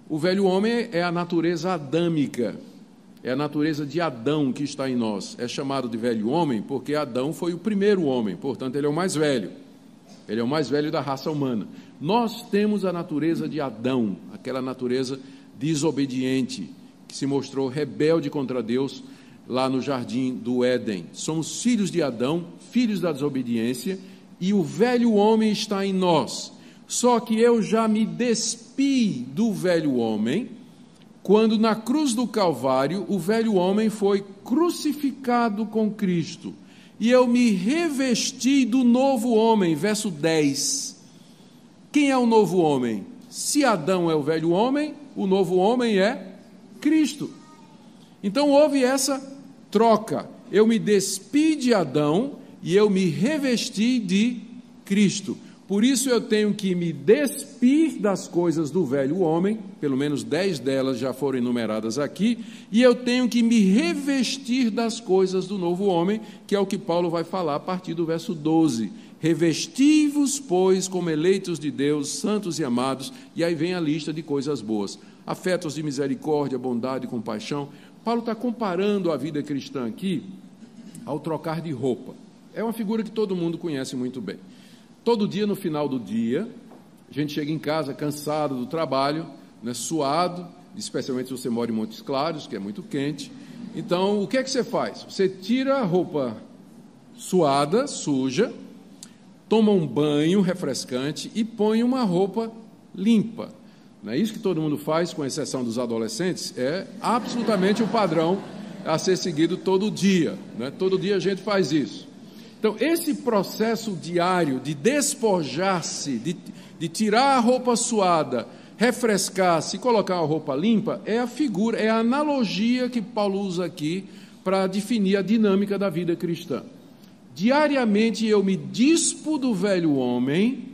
O velho homem é a natureza adâmica, é a natureza de Adão que está em nós. É chamado de velho homem porque Adão foi o primeiro homem, portanto ele é o mais velho. Ele é o mais velho da raça humana. Nós temos a natureza de Adão, aquela natureza desobediente, que se mostrou rebelde contra Deus lá no jardim do Éden. Somos filhos de Adão, filhos da desobediência, e o velho homem está em nós. Só que eu já me despi do velho homem, quando na cruz do Calvário o velho homem foi crucificado com Cristo. E eu me revesti do novo homem, verso 10. Quem é o novo homem? Se Adão é o velho homem, o novo homem é Cristo. Então houve essa troca. Eu me despi de Adão e eu me revesti de Cristo. Por isso eu tenho que me despir das coisas do velho homem, pelo menos 10 delas já foram enumeradas aqui, e eu tenho que me revestir das coisas do novo homem, que é o que Paulo vai falar a partir do verso 12. Revesti-vos, pois, como eleitos de Deus, santos e amados, e aí vem a lista de coisas boas. Afetos de misericórdia, bondade e compaixão. Paulo está comparando a vida cristã aqui ao trocar de roupa. É uma figura que todo mundo conhece muito bem. Todo dia, no final do dia, a gente chega em casa cansado do trabalho, né, suado, especialmente se você mora em Montes Claros, que é muito quente. Então, o que é que você faz? Você tira a roupa suada, suja, toma um banho refrescante e põe uma roupa limpa. Não é isso que todo mundo faz, com exceção dos adolescentes? É absolutamente o padrão a ser seguido todo dia, né? Todo dia a gente faz isso. Então, esse processo diário de despojar-se, de tirar a roupa suada, refrescar-se e colocar uma roupa limpa, é a figura, é a analogia que Paulo usa aqui para definir a dinâmica da vida cristã. Diariamente eu me dispo do velho homem,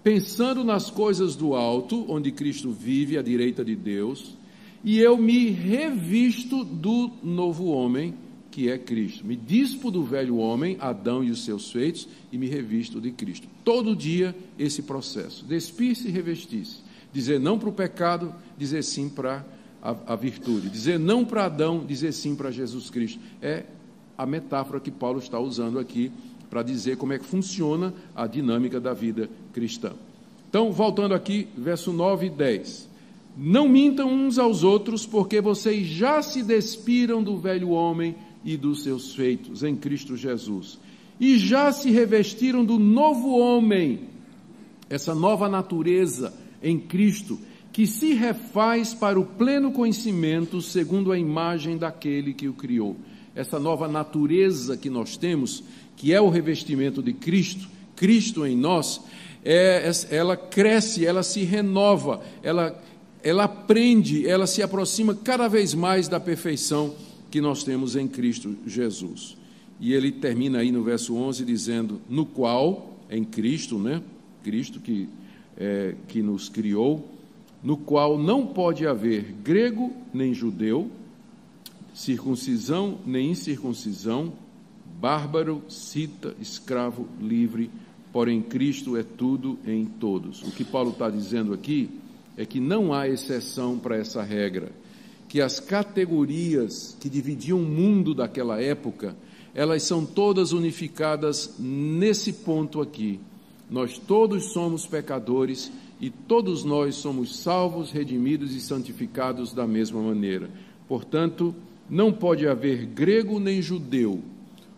pensando nas coisas do alto, onde Cristo vive à direita de Deus, e eu me revisto do novo homem, que é Cristo. Me dispo do velho homem, Adão e os seus feitos, e me revisto de Cristo. Todo dia esse processo, despir-se e revestir-se, dizer não para o pecado, dizer sim para a virtude, dizer não para Adão, dizer sim para Jesus Cristo. É a metáfora que Paulo está usando aqui para dizer como é que funciona a dinâmica da vida cristã. Então, voltando aqui, verso 9 e 10. Não mintam uns aos outros, porque vocês já se despiram do velho homem e dos seus feitos em Cristo Jesus, e já se revestiram do novo homem, essa nova natureza em Cristo, que se refaz para o pleno conhecimento segundo a imagem daquele que o criou. Essa nova natureza que nós temos, que é o revestimento de Cristo, Cristo em nós, ela cresce, ela se renova, ela aprende, ela se aproxima cada vez mais da perfeição que nós temos em Cristo Jesus. E ele termina aí no verso 11 dizendo, no qual, em Cristo, né? Cristo que que nos criou, no qual não pode haver grego nem judeu, circuncisão nem incircuncisão, bárbaro, cita, escravo, livre, porém Cristo é tudo em todos. O que Paulo está dizendo aqui é que não há exceção para essa regra, que as categorias que dividiam o mundo daquela época, elas são todas unificadas nesse ponto aqui. Nós todos somos pecadores e todos nós somos salvos, redimidos e santificados da mesma maneira. Portanto, não pode haver grego nem judeu.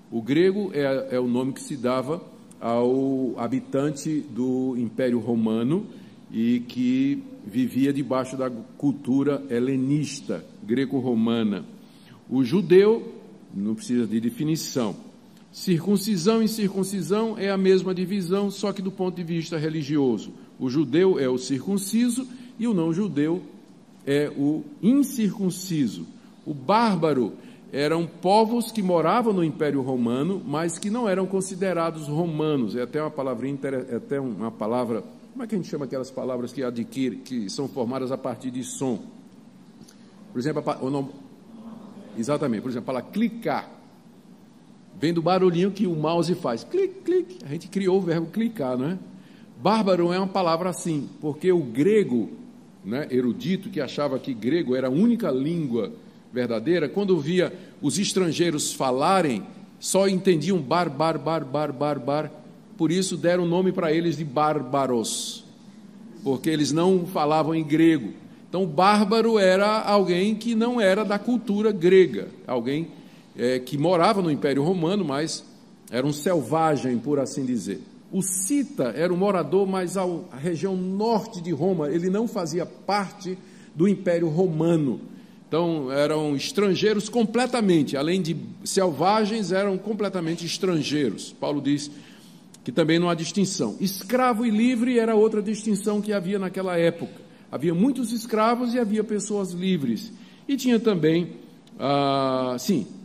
O grego é o nome que se dava ao habitante do Império Romano e que vivia debaixo da cultura helenista, greco-romana. O judeu não precisa de definição. Circuncisão e incircuncisão é a mesma divisão, só que do ponto de vista religioso. O judeu é o circunciso e o não-judeu é o incircunciso. O bárbaro eram povos que moravam no Império Romano, mas que não eram considerados romanos. É até uma palavrinha, como é que a gente chama aquelas palavras que são formadas a partir de som? Por exemplo, exatamente, por exemplo, a palavra clicar, vem do barulhinho que o mouse faz, clique, clique, a gente criou o verbo clicar, não é? Bárbaro é uma palavra assim, porque o grego, né, erudito, que achava que grego era a única língua verdadeira, quando via os estrangeiros falarem, só entendiam bar, por isso deram o nome para eles de bárbaros, porque eles não falavam em grego. Então, bárbaro era alguém que não era da cultura grega, alguém que morava no Império Romano, mas era um selvagem, por assim dizer. O cita era um morador mais à região norte de Roma, ele não fazia parte do Império Romano. Então, eram estrangeiros completamente, além de selvagens, eram completamente estrangeiros. Paulo diz que também não há distinção. Escravo e livre era outra distinção que havia naquela época. Havia muitos escravos e havia pessoas livres. E tinha também,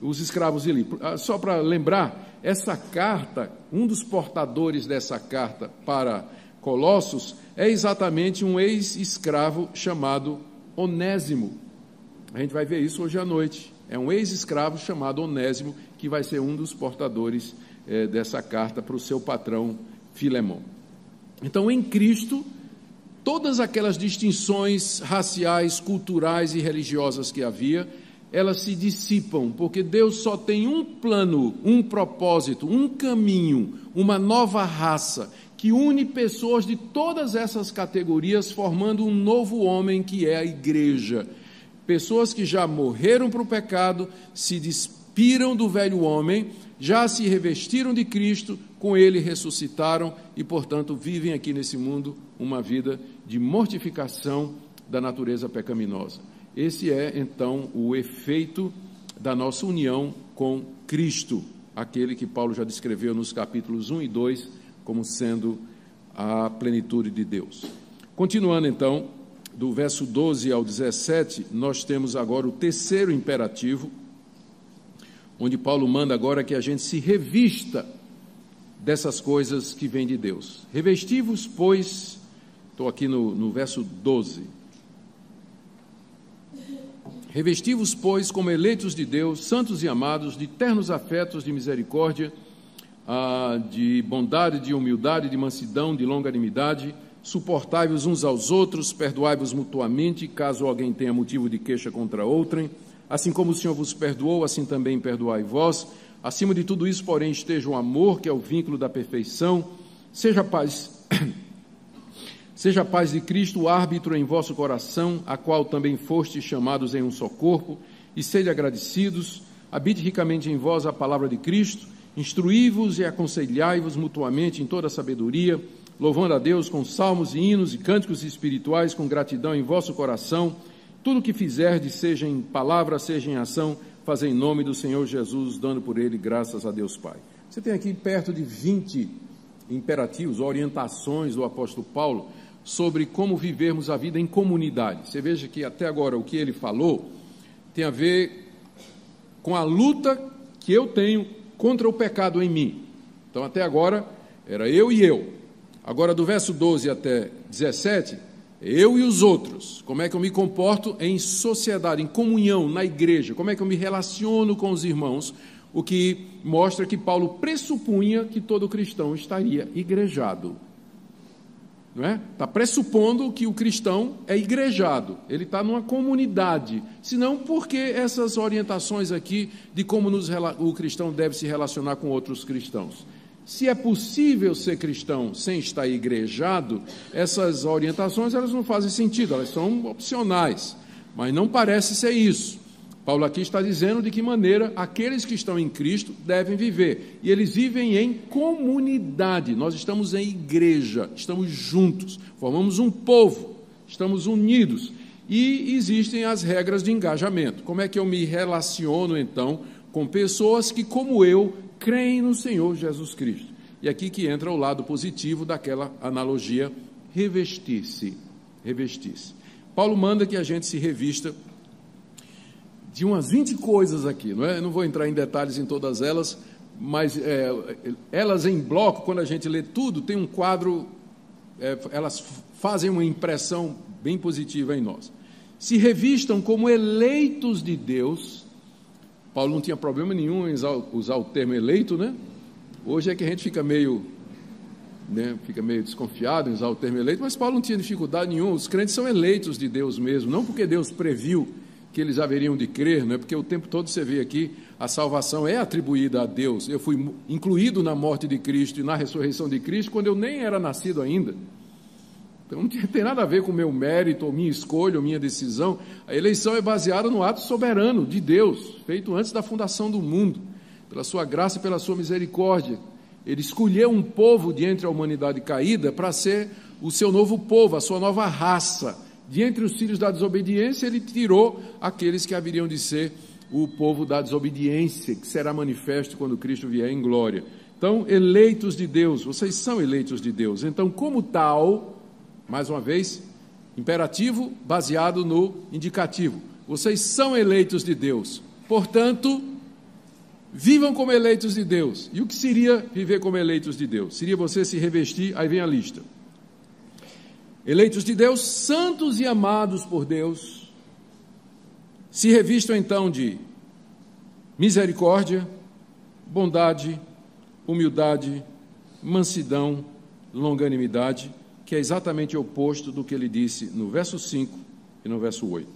os escravos e livres. Só para lembrar, essa carta, um dos portadores dessa carta para Colossos é exatamente um ex-escravo chamado Onésimo. A gente vai ver isso hoje à noite. É um ex-escravo chamado Onésimo que vai ser um dos portadores dessa carta para o seu patrão Filemão. Então, em Cristo, todas aquelas distinções raciais, culturais e religiosas que havia, elas se dissipam, porque Deus só tem um plano, um propósito, um caminho, uma nova raça, que une pessoas de todas essas categorias, formando um novo homem que é a igreja. Pessoas que já morreram para o pecado, se despiram do velho homem, já se revestiram de Cristo, com ele ressuscitaram e, portanto, vivem aqui nesse mundo uma vida de mortificação da natureza pecaminosa. Esse é, então, o efeito da nossa união com Cristo, aquele que Paulo já descreveu nos capítulos 1 e 2 como sendo a plenitude de Deus. Continuando, então, do verso 12 ao 17, nós temos agora o terceiro imperativo, onde Paulo manda agora que a gente se revista dessas coisas que vêm de Deus. Revesti-vos, pois, estou aqui no verso 12, revesti-vos, pois, como eleitos de Deus, santos e amados, de ternos afetos, de misericórdia, de bondade, de humildade, de mansidão, de longanimidade, suportai-vos uns aos outros, perdoai-vos mutuamente, caso alguém tenha motivo de queixa contra outrem, assim como o Senhor vos perdoou, assim também perdoai vós. Acima de tudo isso, porém, esteja o amor, que é o vínculo da perfeição. Seja a paz de Cristo o árbitro em vosso coração, a qual também fostes chamados em um só corpo, e sede agradecidos. Habite ricamente em vós a palavra de Cristo, instruí-vos e aconselhai-vos mutuamente em toda a sabedoria, louvando a Deus com salmos e hinos e cânticos espirituais, com gratidão em vosso coração. Tudo o que fizerdes, seja em palavra, seja em ação, fazei em nome do Senhor Jesus, dando por ele graças a Deus Pai. Você tem aqui perto de 20 imperativos, orientações do apóstolo Paulo, sobre como vivermos a vida em comunidade. Você veja que até agora o que ele falou tem a ver com a luta que eu tenho contra o pecado em mim. Então, até agora, era eu e eu. Agora, do verso 12 até 17, eu e os outros, como é que eu me comporto em sociedade, em comunhão, na igreja, como é que eu me relaciono com os irmãos, o que mostra que Paulo pressupunha que todo cristão estaria igrejado. Não é? Está pressupondo que o cristão é igrejado, ele está numa comunidade, senão por que essas orientações aqui de como o cristão deve se relacionar com outros cristãos? Se é possível ser cristão sem estar igrejado, essas orientações elas não fazem sentido, elas são opcionais, mas não parece ser isso. Paulo aqui está dizendo de que maneira aqueles que estão em Cristo devem viver, e eles vivem em comunidade. Nós estamos em igreja, estamos juntos, formamos um povo, estamos unidos, e existem as regras de engajamento. Como é que eu me relaciono, então, com pessoas que, como eu, creem no Senhor Jesus Cristo? E aqui que entra o lado positivo daquela analogia, revestir-se. Revestir-se. Paulo manda que a gente se revista de umas 20 coisas aqui, não é? Eu não vou entrar em detalhes em todas elas, mas elas em bloco, quando a gente lê tudo, tem um quadro, elas fazem uma impressão bem positiva em nós. Se revistam como eleitos de Deus. Paulo não tinha problema nenhum em usar o termo eleito, né? Hoje é que a gente fica meio desconfiado em usar o termo eleito, mas Paulo não tinha dificuldade nenhuma. Os crentes são eleitos de Deus mesmo, não porque Deus previu que eles haveriam de crer, não é? Porque o tempo todo você vê aqui, a salvação é atribuída a Deus. Eu fui incluído na morte de Cristo e na ressurreição de Cristo quando eu nem era nascido ainda. Então não tem nada a ver com o meu mérito, ou minha escolha, ou minha decisão. A eleição é baseada no ato soberano de Deus, feito antes da fundação do mundo, pela sua graça e pela sua misericórdia. Ele escolheu um povo de entre a humanidade caída para ser o seu novo povo, a sua nova raça. De entre os filhos da desobediência, ele tirou aqueles que haveriam de ser o povo da desobediência, que será manifesto quando Cristo vier em glória. Então, eleitos de Deus, vocês são eleitos de Deus. Então, como tal, mais uma vez, imperativo baseado no indicativo. Vocês são eleitos de Deus. Portanto, vivam como eleitos de Deus. E o que seria viver como eleitos de Deus? Seria você se revestir, aí vem a lista. Eleitos de Deus, santos e amados por Deus, se revistam então de misericórdia, bondade, humildade, mansidão, longanimidade, que é exatamente o oposto do que ele disse no verso 5 e no verso 8.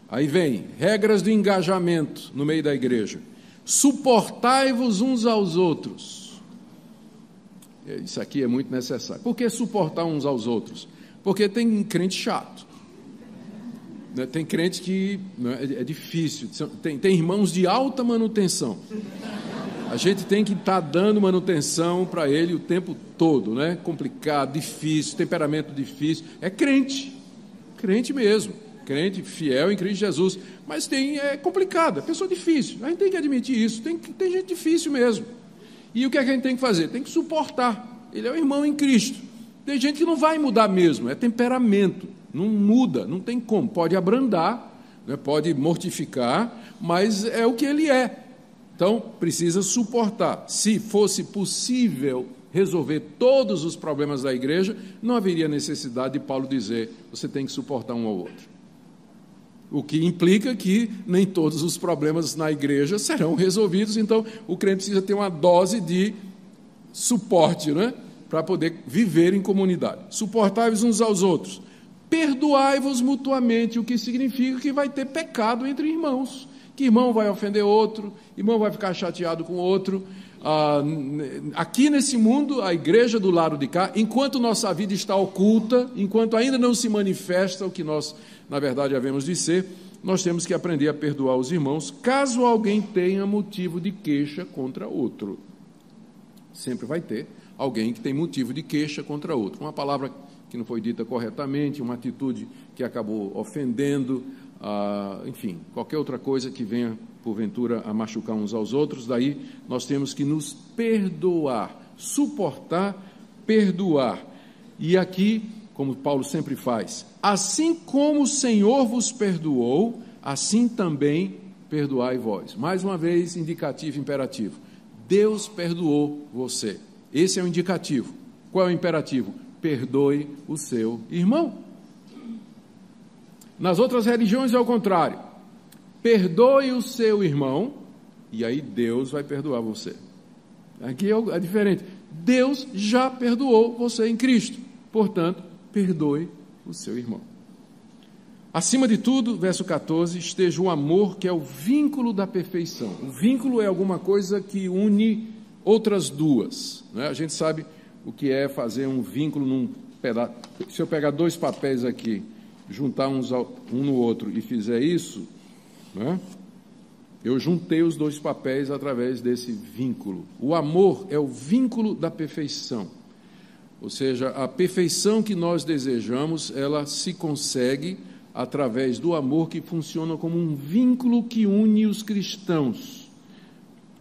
Aí vem, regras do engajamento no meio da igreja. Suportai-vos uns aos outros. Isso aqui é muito necessário. Por que suportar uns aos outros? Porque tem crente chato. Tem crente que é difícil. Tem irmãos de alta manutenção. A gente tem que estar dando manutenção para ele o tempo todo, né? Complicado, difícil, temperamento difícil. É crente mesmo. Crente fiel em Cristo Jesus. Mas é complicado, é pessoa difícil. A gente tem que admitir isso. Tem gente difícil mesmo. E o que é que a gente tem que fazer? Tem que suportar. Ele é o irmão em Cristo. Tem gente que não vai mudar mesmo, é temperamento. Não muda, não tem como. Pode abrandar, né? Pode mortificar, mas é o que ele é. Então, precisa suportar. Se fosse possível resolver todos os problemas da igreja, não haveria necessidade de Paulo dizer, você tem que suportar um ao outro. O que implica que nem todos os problemas na igreja serão resolvidos, então o crente precisa ter uma dose de suporte, né? Para poder viver em comunidade. Suportai-vos uns aos outros. Perdoai-vos mutuamente, o que significa que vai ter pecado entre irmãos. Que irmão vai ofender outro, irmão vai ficar chateado com outro. Aqui nesse mundo, a igreja do lado de cá, enquanto nossa vida está oculta, enquanto ainda não se manifesta o que nós, na verdade, havemos de ser, nós temos que aprender a perdoar os irmãos, caso alguém tenha motivo de queixa contra outro. Sempre vai ter alguém que tem motivo de queixa contra outro. Uma palavra que não foi dita corretamente, uma atitude que acabou ofendendo, enfim, qualquer outra coisa que venha, porventura, a machucar uns aos outros. Daí nós temos que nos perdoar, suportar, perdoar. E aqui, como Paulo sempre faz, assim como o Senhor vos perdoou, assim também perdoai vós. Mais uma vez, indicativo, imperativo. Deus perdoou você. Esse é o indicativo. Qual é o imperativo? Perdoe o seu irmão. Nas outras religiões é o contrário. Perdoe o seu irmão, e aí Deus vai perdoar você. Aqui é diferente. Deus já perdoou você em Cristo. Portanto, perdoe o seu irmão. Acima de tudo, verso 14, esteja o amor, que é o vínculo da perfeição. O vínculo é alguma coisa que une outras duas, né? A gente sabe o que é fazer um vínculo num pedaço. Se eu pegar dois papéis aqui, juntar um no outro e fizer isso, né? Eu juntei os dois papéis através desse vínculo. O amor é o vínculo da perfeição. Ou seja, a perfeição que nós desejamos, ela se consegue através do amor, que funciona como um vínculo que une os cristãos.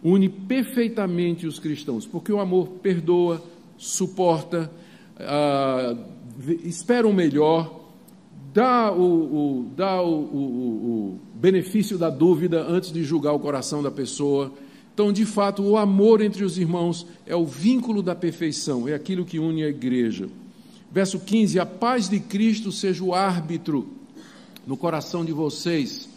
Une perfeitamente os cristãos, porque o amor perdoa, suporta, espera o melhor, dá o benefício da dúvida antes de julgar o coração da pessoa. Então, de fato, o amor entre os irmãos é o vínculo da perfeição, é aquilo que une a igreja. Verso 15, a paz de Cristo seja o árbitro no coração de vocês.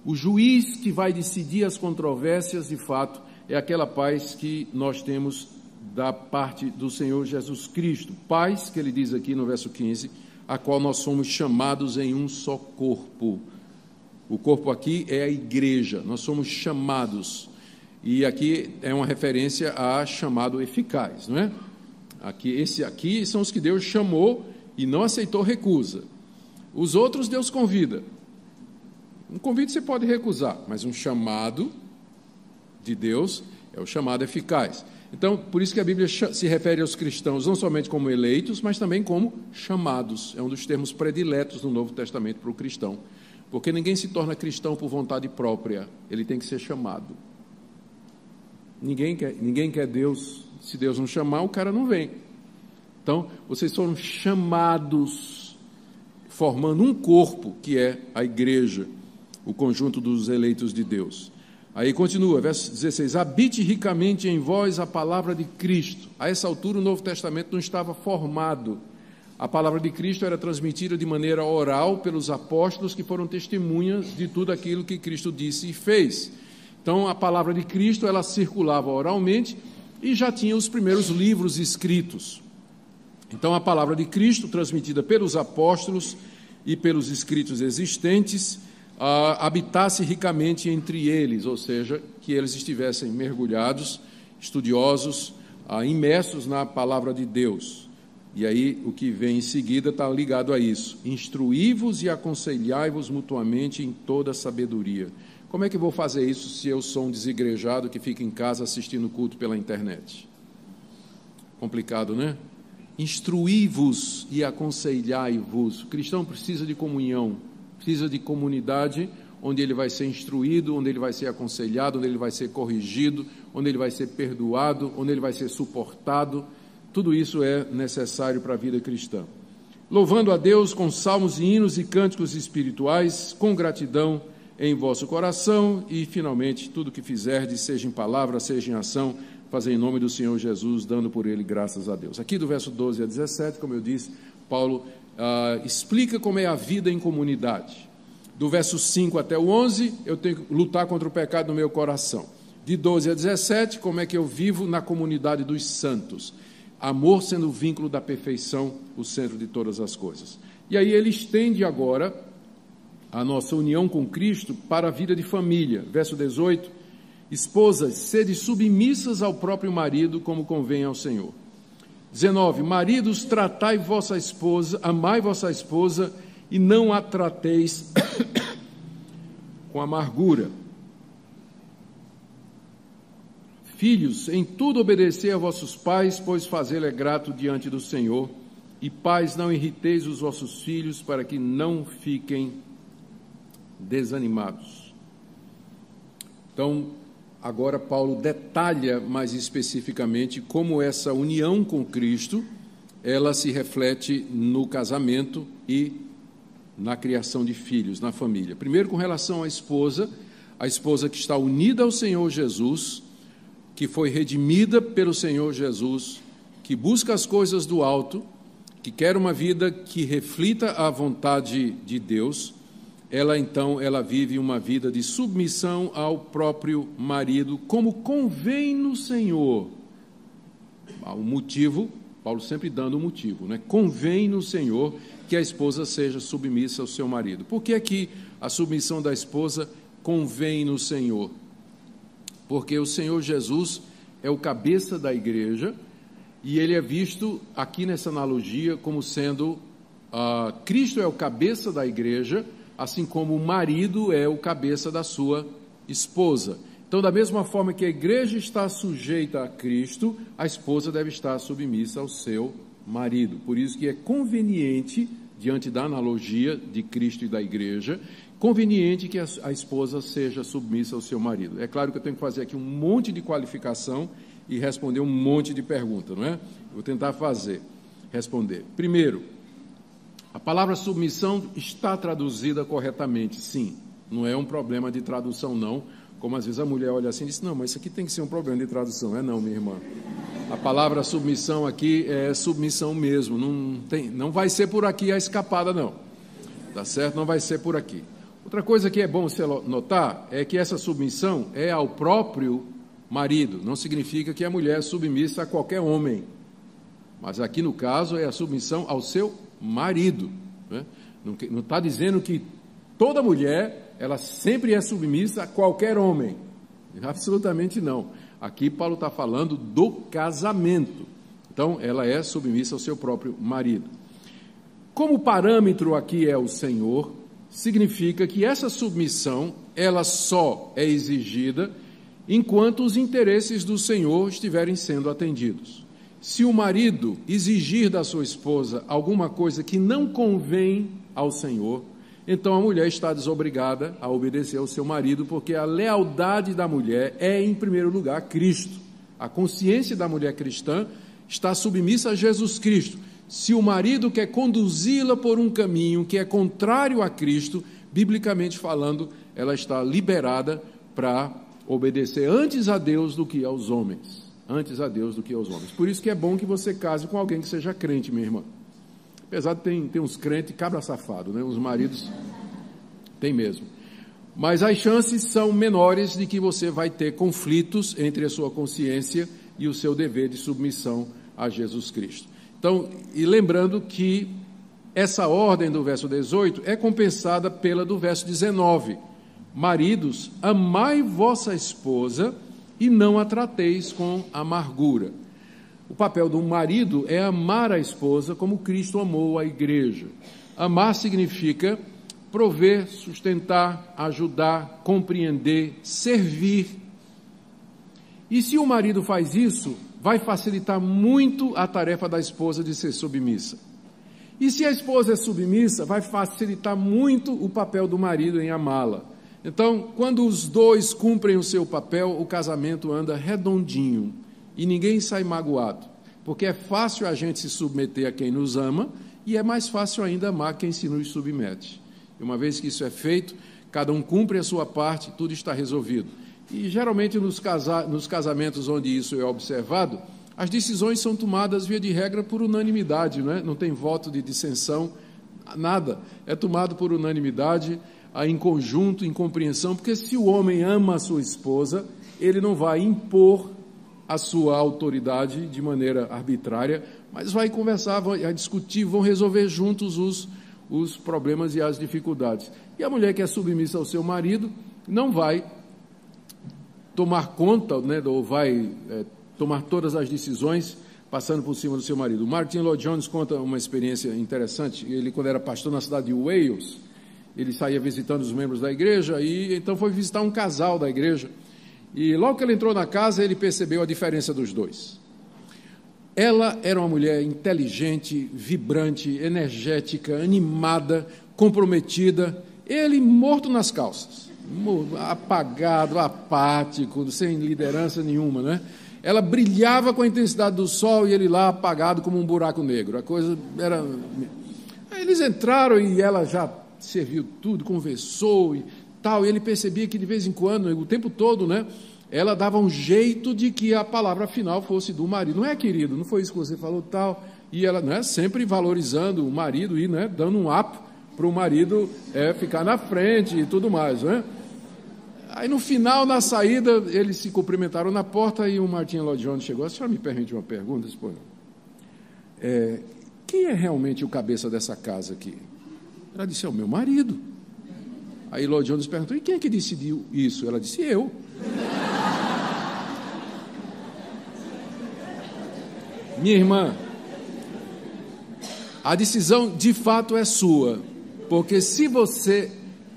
O juiz que vai decidir as controvérsias, de fato, é aquela paz que nós temos da parte do Senhor Jesus Cristo. Paz, que ele diz aqui no verso 15, a qual nós somos chamados em um só corpo. O corpo aqui é a igreja, nós somos chamados. E aqui é uma referência a chamado eficaz, não é? Esse aqui são os que Deus chamou e não aceitou recusa. Os outros Deus convida. Um convite você pode recusar, mas um chamado de Deus é o chamado eficaz. Então, por isso que a Bíblia se refere aos cristãos não somente como eleitos, mas também como chamados. É um dos termos prediletos no Novo Testamento para o cristão. Porque ninguém se torna cristão por vontade própria, ele tem que ser chamado. Ninguém quer Deus, se Deus não chamar, o cara não vem. Então, vocês foram chamados, formando um corpo, que é a igreja, o conjunto dos eleitos de Deus. Aí continua, verso 16, habite ricamente em vós a palavra de Cristo. A essa altura o Novo Testamento não estava formado. A palavra de Cristo era transmitida de maneira oral pelos apóstolos, que foram testemunhas de tudo aquilo que Cristo disse e fez. Então, a palavra de Cristo, ela circulava oralmente e já tinha os primeiros livros escritos. Então, a palavra de Cristo, transmitida pelos apóstolos e pelos escritos existentes, habitasse ricamente entre eles, ou seja, que eles estivessem mergulhados, estudiosos, imersos na palavra de Deus. E aí, o que vem em seguida está ligado a isso. Instruí-vos e aconselhai-vos mutuamente em toda sabedoria. Como é que eu vou fazer isso se eu sou um desigrejado que fica em casa assistindo culto pela internet? Complicado, né? Instruí-vos e aconselhai-vos. O cristão precisa de comunhão, precisa de comunidade, onde ele vai ser instruído, onde ele vai ser aconselhado, onde ele vai ser corrigido, onde ele vai ser perdoado, onde ele vai ser suportado. Tudo isso é necessário para a vida cristã. Louvando a Deus com salmos e hinos e cânticos espirituais, com gratidão em vosso coração, e finalmente tudo que fizerdes, seja em palavra, seja em ação, fazer em nome do Senhor Jesus, dando por ele graças a Deus. Aqui do verso 12 a 17, como eu disse, Paulo explica como é a vida em comunidade. Do verso 5 até o 11, eu tenho que lutar contra o pecado no meu coração. De 12 a 17, como é que eu vivo na comunidade dos santos. Amor sendo o vínculo da perfeição, o centro de todas as coisas. E aí ele estende agora a nossa união com Cristo para a vida de família. Verso 18, esposas, sede submissas ao próprio marido, como convém ao Senhor. 19, maridos, tratai vossa esposa, amai vossa esposa, e não a trateis com amargura. Filhos, em tudo obedecei a vossos pais, pois fazê-lo é grato diante do Senhor. E pais, não irriteis os vossos filhos, para que não fiquem desanimados. Então, agora Paulo detalha mais especificamente como essa união com Cristo, ela se reflete no casamento e na criação de filhos, na família. Primeiro, com relação à esposa que está unida ao Senhor Jesus, que foi redimida pelo Senhor Jesus, que busca as coisas do alto, que quer uma vida que reflita a vontade de Deus, ela vive uma vida de submissão ao próprio marido, como convém no Senhor. O motivo, Paulo sempre dando um motivo, né? Convém no Senhor que a esposa seja submissa ao seu marido. Por que é que a submissão da esposa convém no Senhor? Porque o Senhor Jesus é o cabeça da igreja e ele é visto aqui nessa analogia como sendo Cristo é o cabeça da igreja, assim como o marido é o cabeça da sua esposa. Então, da mesma forma que a igreja está sujeita a Cristo, a esposa deve estar submissa ao seu marido. Por isso que é conveniente, diante da analogia de Cristo e da igreja, conveniente que a esposa seja submissa ao seu marido. É claro que eu tenho que fazer aqui um monte de qualificação e responder um monte de perguntas, não é? Vou tentar responder. Primeiro, a palavra submissão está traduzida corretamente, sim. Não é um problema de tradução, não. Como às vezes a mulher olha assim e diz, não, mas isso aqui tem que ser um problema de tradução. Não, minha irmã. A palavra submissão aqui é submissão mesmo. Não vai ser por aqui a escapada, não. Tá certo? Não vai ser por aqui. Outra coisa que é bom você notar é que essa submissão é ao próprio marido. Não significa que a mulher é submissa a qualquer homem. Mas aqui no caso é a submissão ao seu marido, né? Não está dizendo que toda mulher, ela sempre é submissa a qualquer homem, absolutamente não. Aqui Paulo está falando do casamento, então ela é submissa ao seu próprio marido. Como o parâmetro aqui é o Senhor, significa que essa submissão, ela só é exigida enquanto os interesses do Senhor estiverem sendo atendidos. Se o marido exigir da sua esposa alguma coisa que não convém ao Senhor, então a mulher está desobrigada a obedecer ao seu marido, porque a lealdade da mulher é, em primeiro lugar, Cristo. A consciência da mulher cristã está submissa a Jesus Cristo. Se o marido quer conduzi-la por um caminho que é contrário a Cristo, biblicamente falando, ela está liberada para obedecer antes a Deus do que aos homens. Antes a Deus do que aos homens. Por isso que é bom que você case com alguém que seja crente, minha irmã. Apesar de ter uns crentes cabra safado, né? Os maridos tem mesmo. Mas as chances são menores de que você vai ter conflitos entre a sua consciência e o seu dever de submissão a Jesus Cristo. Então, e lembrando que essa ordem do verso 18 é compensada pela do verso 19. Maridos, amai vossa esposa e não a trateis com amargura. O papel do marido é amar a esposa como Cristo amou a igreja. Amar significa prover, sustentar, ajudar, compreender, servir. E se o marido faz isso, vai facilitar muito a tarefa da esposa de ser submissa. E se a esposa é submissa, vai facilitar muito o papel do marido em amá-la. Então, quando os dois cumprem o seu papel, o casamento anda redondinho e ninguém sai magoado, porque é fácil a gente se submeter a quem nos ama e é mais fácil ainda amar quem se nos submete. E uma vez que isso é feito, cada um cumpre a sua parte, tudo está resolvido. E geralmente nos casamentos onde isso é observado, as decisões são tomadas via de regra por unanimidade, não é? Não tem voto de dissensão, nada, é tomado por unanimidade, em conjunto, em compreensão, porque se o homem ama a sua esposa, ele não vai impor a sua autoridade de maneira arbitrária, mas vai conversar, vai discutir, vão resolver juntos os problemas e as dificuldades. E a mulher que é submissa ao seu marido não vai tomar conta, né, ou vai tomar todas as decisões passando por cima do seu marido. O Martin Lloyd-Jones conta uma experiência interessante. Ele, quando era pastor na cidade de Wales, ele saía visitando os membros da igreja e então foi visitar um casal da igreja. E logo que ele entrou na casa, ele percebeu a diferença dos dois. Ela era uma mulher inteligente, vibrante, energética, animada, comprometida. Ele morto nas calças, apagado, apático, sem liderança nenhuma, né? Ela brilhava com a intensidade do sol e ele lá apagado como um buraco negro. A coisa era... Aí eles entraram e ela já serviu tudo, conversou e tal, e ele percebia que de vez em quando, o tempo todo, né, ela dava um jeito de que a palavra final fosse do marido. Não é, querido? Não foi isso que você falou, tal. E ela, né, sempre valorizando o marido e, né, dando um up para o marido ficar na frente e tudo mais, né? Aí no final, na saída, eles se cumprimentaram na porta e o Martin Lloyd Jones chegou. A senhora me permite uma pergunta? Disse, pô, quem é realmente o cabeça dessa casa aqui? Ela disse, é o meu marido. Aí Lloyd Jones perguntou, e quem é que decidiu isso? Ela disse, eu. Minha irmã, a decisão de fato é sua, porque se você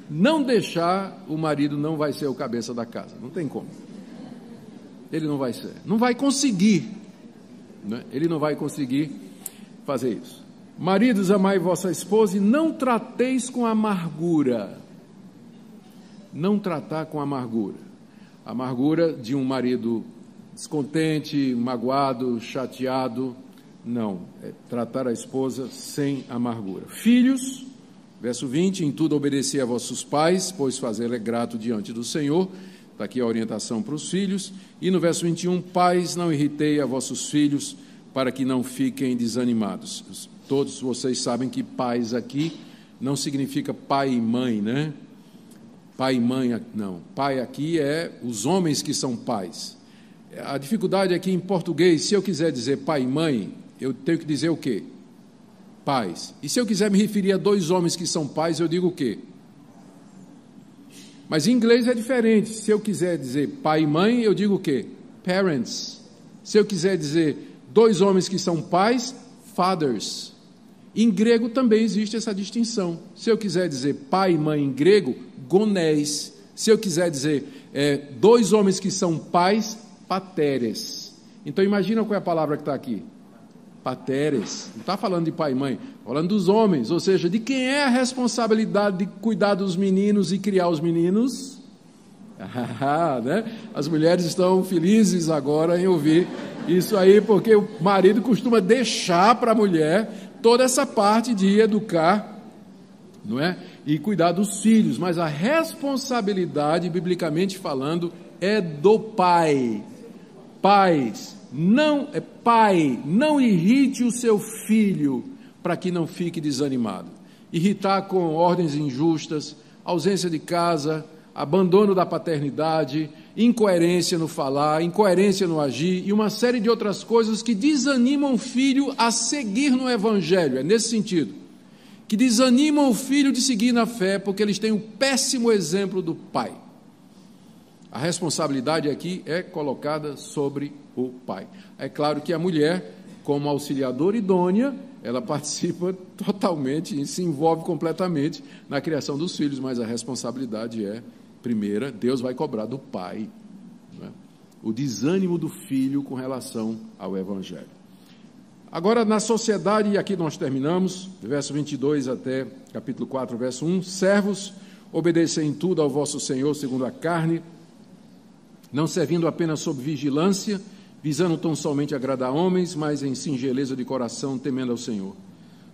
não deixar, o marido não vai ser o cabeça da casa, não tem como. Ele não vai ser, não vai conseguir, né? Ele não vai conseguir fazer isso. Maridos, amai vossa esposa e não trateis com amargura. Não tratar com amargura. Amargura de um marido descontente, magoado, chateado. Não, é tratar a esposa sem amargura. Filhos, verso 20, em tudo obedecer a vossos pais, pois fazer é grato diante do Senhor. Está aqui a orientação para os filhos. E no verso 21, pais, não irritei a vossos filhos, para que não fiquem desanimados. Todos vocês sabem que pais aqui não significa pai e mãe, né? Pai e mãe, não. Pai aqui é os homens que são pais. A dificuldade é que em português, se eu quiser dizer pai e mãe, eu tenho que dizer o quê? Pais. E se eu quiser me referir a dois homens que são pais, eu digo o quê? Mas em inglês é diferente. Se eu quiser dizer pai e mãe, eu digo o quê? Parents. Se eu quiser dizer dois homens que são pais, fathers. Em grego também existe essa distinção. Se eu quiser dizer pai e mãe em grego, gonés. Se eu quiser dizer dois homens que são pais, pateres. Então imagina qual é a palavra que está aqui. Pateres. Não está falando de pai e mãe, falando dos homens, ou seja, de quem é a responsabilidade de cuidar dos meninos e criar os meninos. Né? As mulheres estão felizes agora em ouvir isso aí, porque o marido costuma deixar para a mulher toda essa parte de educar, não é? E cuidar dos filhos, mas a responsabilidade, biblicamente falando, é do pai. Pais, não irrite o seu filho para que não fique desanimado. Irritar com ordens injustas, ausência de casa, abandono da paternidade, incoerência no falar, incoerência no agir e uma série de outras coisas que desanimam o filho a seguir no Evangelho. É nesse sentido. Que desanimam o filho de seguir na fé porque eles têm o péssimo exemplo do pai. A responsabilidade aqui é colocada sobre o pai. É claro que a mulher, como auxiliadora idônea, ela participa totalmente e se envolve completamente na criação dos filhos, mas a responsabilidade é primeira, Deus vai cobrar do pai, né? O desânimo do filho com relação ao Evangelho. Agora, na sociedade, e aqui nós terminamos, verso 22 até capítulo 4, verso 1, servos, obedecem em tudo ao vosso Senhor segundo a carne, não servindo apenas sob vigilância, visando tão somente agradar homens, mas em singeleza de coração, temendo ao Senhor.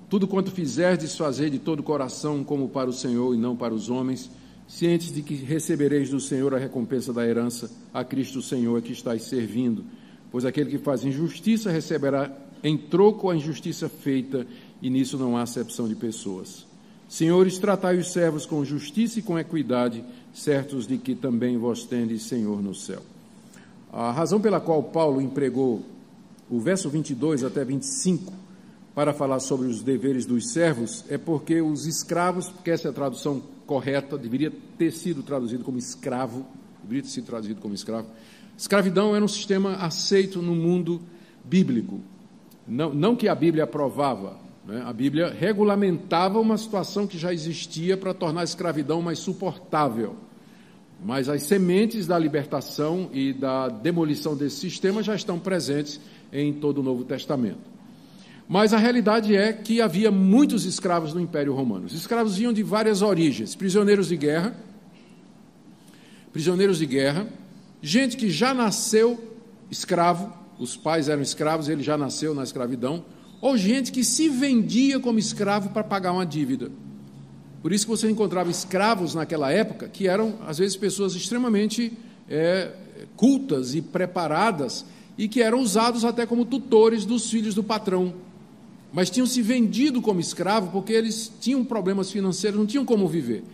Tudo quanto fizerdes, fazei de todo o coração, como para o Senhor e não para os homens, cientes de que recebereis do Senhor a recompensa da herança, a Cristo o Senhor que estáis servindo. Pois aquele que faz injustiça receberá em troco a injustiça feita, e nisso não há acepção de pessoas. Senhores, tratai os servos com justiça e com equidade, certos de que também vós tendes Senhor no céu. A razão pela qual Paulo empregou o verso 22 até 25 para falar sobre os deveres dos servos é porque os escravos, porque essa é a tradução correta, deveria ter sido traduzido como escravo, Escravidão era um sistema aceito no mundo bíblico. Não que a Bíblia aprovava, né? A Bíblia regulamentava uma situação que já existia para tornar a escravidão mais suportável. Mas as sementes da libertação e da demolição desse sistema já estão presentes em todo o Novo Testamento. Mas a realidade é que havia muitos escravos no Império Romano. Os escravos vinham de várias origens, prisioneiros de guerra, gente que já nasceu escravo, os pais eram escravos, ele já nasceu na escravidão, ou gente que se vendia como escravo para pagar uma dívida. Por isso que você encontrava escravos naquela época, que eram, às vezes, pessoas extremamente cultas e preparadas, e que eram usados até como tutores dos filhos do patrão. Mas tinham se vendido como escravo porque eles tinham problemas financeiros, não tinham como viver.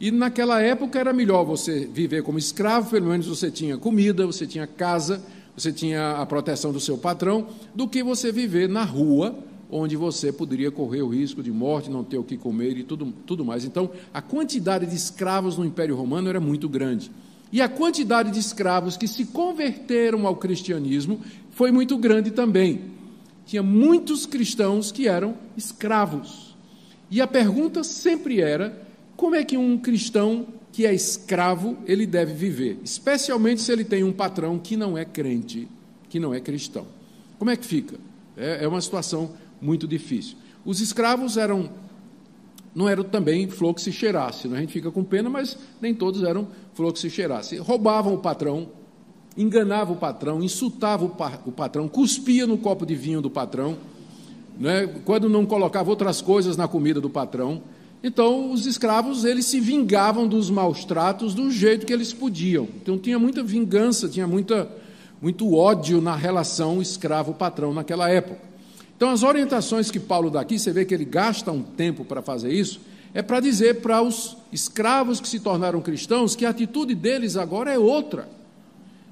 E naquela época era melhor você viver como escravo, pelo menos você tinha comida, você tinha casa, você tinha a proteção do seu patrão, do que você viver na rua, onde você poderia correr o risco de morte, não ter o que comer e tudo mais. Então, a quantidade de escravos no Império Romano era muito grande. E a quantidade de escravos que se converteram ao cristianismo foi muito grande também. Tinha muitos cristãos que eram escravos. E a pergunta sempre era: como é que um cristão que é escravo, ele deve viver? Especialmente se ele tem um patrão que não é crente, que não é cristão. Como é que fica? É uma situação muito difícil. Os escravos não eram também flor que se cheirasse. A gente fica com pena, mas nem todos eram flor que se cheirasse. Roubavam o patrão, enganavam o patrão, insultavam o patrão, cuspia no copo de vinho do patrão, né? Quando não colocava outras coisas na comida do patrão. Então, os escravos, eles se vingavam dos maus tratos do jeito que eles podiam. Então, tinha muita vingança, tinha muito ódio na relação escravo-patrão naquela época. Então, as orientações que Paulo dá aqui, você vê que ele gasta um tempo para fazer isso, é para dizer para os escravos que se tornaram cristãos que a atitude deles agora é outra.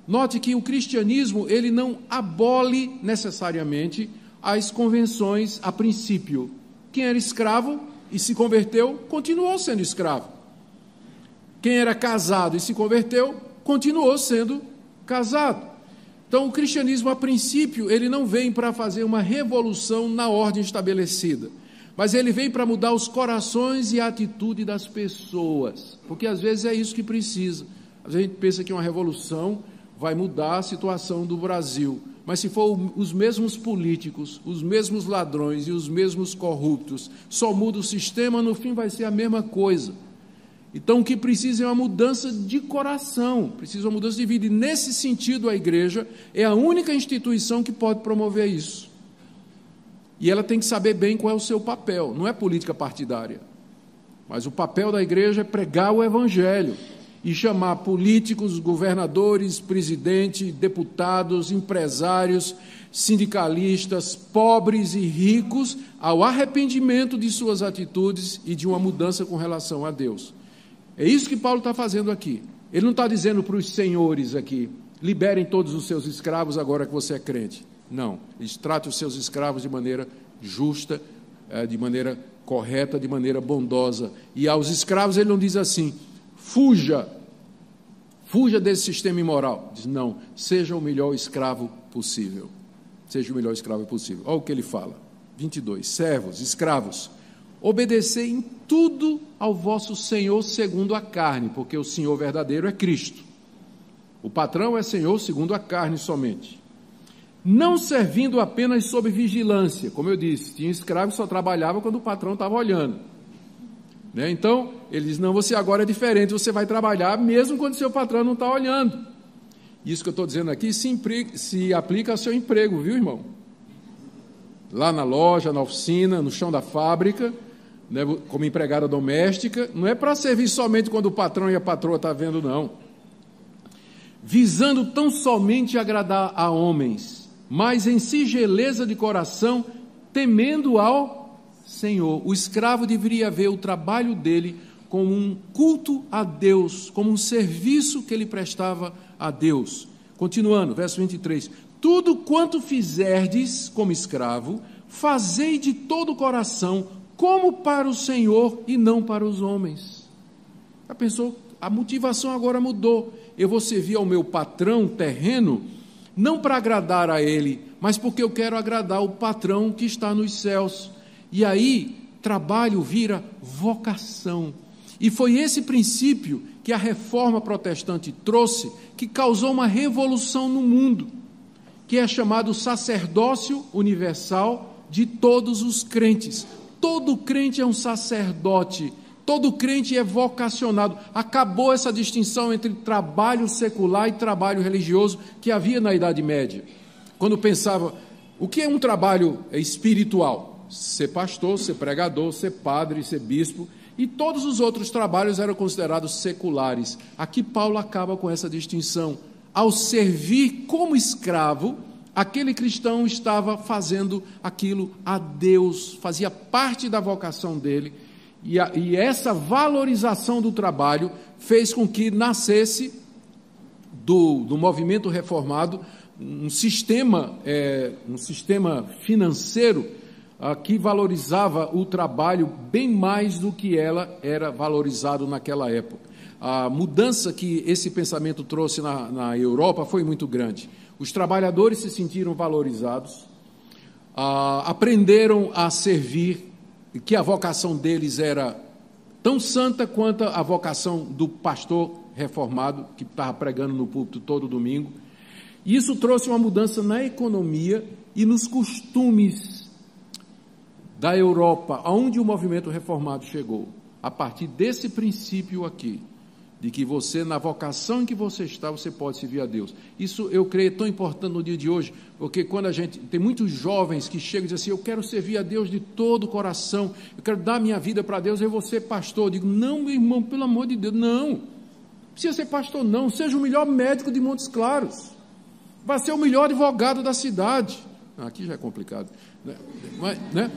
Note que o cristianismo, ele não abole necessariamente as convenções a princípio. Quem era escravo e se converteu, continuou sendo escravo. Quem era casado e se converteu, continuou sendo casado. Então, o cristianismo, a princípio, ele não vem para fazer uma revolução na ordem estabelecida, mas ele vem para mudar os corações e a atitude das pessoas, porque às vezes é isso que precisa. A gente pensa que uma revolução vai mudar a situação do Brasil, mas se for os mesmos políticos, os mesmos ladrões e os mesmos corruptos, só muda o sistema, no fim vai ser a mesma coisa. Então, o que precisa é uma mudança de coração, precisa uma mudança de vida, e nesse sentido a igreja é a única instituição que pode promover isso. E ela tem que saber bem qual é o seu papel, não é política partidária, mas o papel da igreja é pregar o evangelho e chamar políticos, governadores, presidente, deputados, empresários, sindicalistas, pobres e ricos, ao arrependimento de suas atitudes e de uma mudança com relação a Deus. É isso que Paulo está fazendo aqui. Ele não está dizendo para os senhores aqui: liberem todos os seus escravos agora que você é crente. Não, eles tratam os seus escravos de maneira justa, de maneira correta, de maneira bondosa. E aos escravos ele não diz assim: fuja desse sistema imoral. Diz: não, seja o melhor escravo possível. Seja o melhor escravo possível. Olha o que ele fala. 22, servos, escravos, obedecei em tudo ao vosso Senhor segundo a carne, porque o Senhor verdadeiro é Cristo. O patrão é Senhor segundo a carne somente. Não servindo apenas sob vigilância. Como eu disse, tinha escravo que só trabalhava quando o patrão estava olhando. Né? Então, ele diz: não, você agora é diferente, você vai trabalhar mesmo quando seu patrão não está olhando. Isso que eu estou dizendo aqui se aplica ao seu emprego, viu, irmão? Lá na loja, na oficina, no chão da fábrica, né, como empregada doméstica, não é para servir somente quando o patrão e a patroa estão vendo, não. Visando tão somente agradar a homens, mas em singeleza de coração, temendo ao Senhor. O escravo deveria ver o trabalho dele como um culto a Deus, como um serviço que ele prestava a Deus. Continuando, verso 23. Tudo quanto fizerdes como escravo, fazei de todo o coração, como para o Senhor e não para os homens. Já pensou? A motivação agora mudou. Eu vou servir ao meu patrão terreno, não para agradar a ele, mas porque eu quero agradar o patrão que está nos céus. E aí, trabalho vira vocação. E foi esse princípio que a reforma protestante trouxe, que causou uma revolução no mundo, que é chamado sacerdócio universal de todos os crentes. Todo crente é um sacerdote, todo crente é vocacionado. Acabou essa distinção entre trabalho secular e trabalho religioso que havia na Idade Média. Quando pensava, o que é um trabalho espiritual? Ser pastor, ser pregador, ser padre, ser bispo, e todos os outros trabalhos eram considerados seculares. Aqui Paulo acaba com essa distinção. ao servir como escravo, aquele cristão estava fazendo aquilo a Deus, fazia parte da vocação dele, e essa valorização do trabalho fez com que nascesse do movimento reformado um sistema financeiro que valorizava o trabalho bem mais do que ela era valorizado naquela época. A mudança que esse pensamento trouxe na Europa foi muito grande. Os trabalhadores se sentiram valorizados, aprenderam a servir, que a vocação deles era tão santa quanto a vocação do pastor reformado, que estava pregando no púlpito todo domingo. Isso trouxe uma mudança na economia e nos costumes da Europa, aonde o movimento reformado chegou, a partir desse princípio aqui, de que você, na vocação em que você está, você pode servir a Deus. Isso, eu creio, é tão importante no dia de hoje, porque quando a gente, tem muitos jovens que chegam e dizem assim, eu quero servir a Deus de todo o coração, eu quero dar minha vida para Deus, eu vou ser pastor. Eu digo, não, meu irmão, pelo amor de Deus, não precisa ser pastor não, seja o melhor médico de Montes Claros, vai ser o melhor advogado da cidade. Aqui já é complicado, né?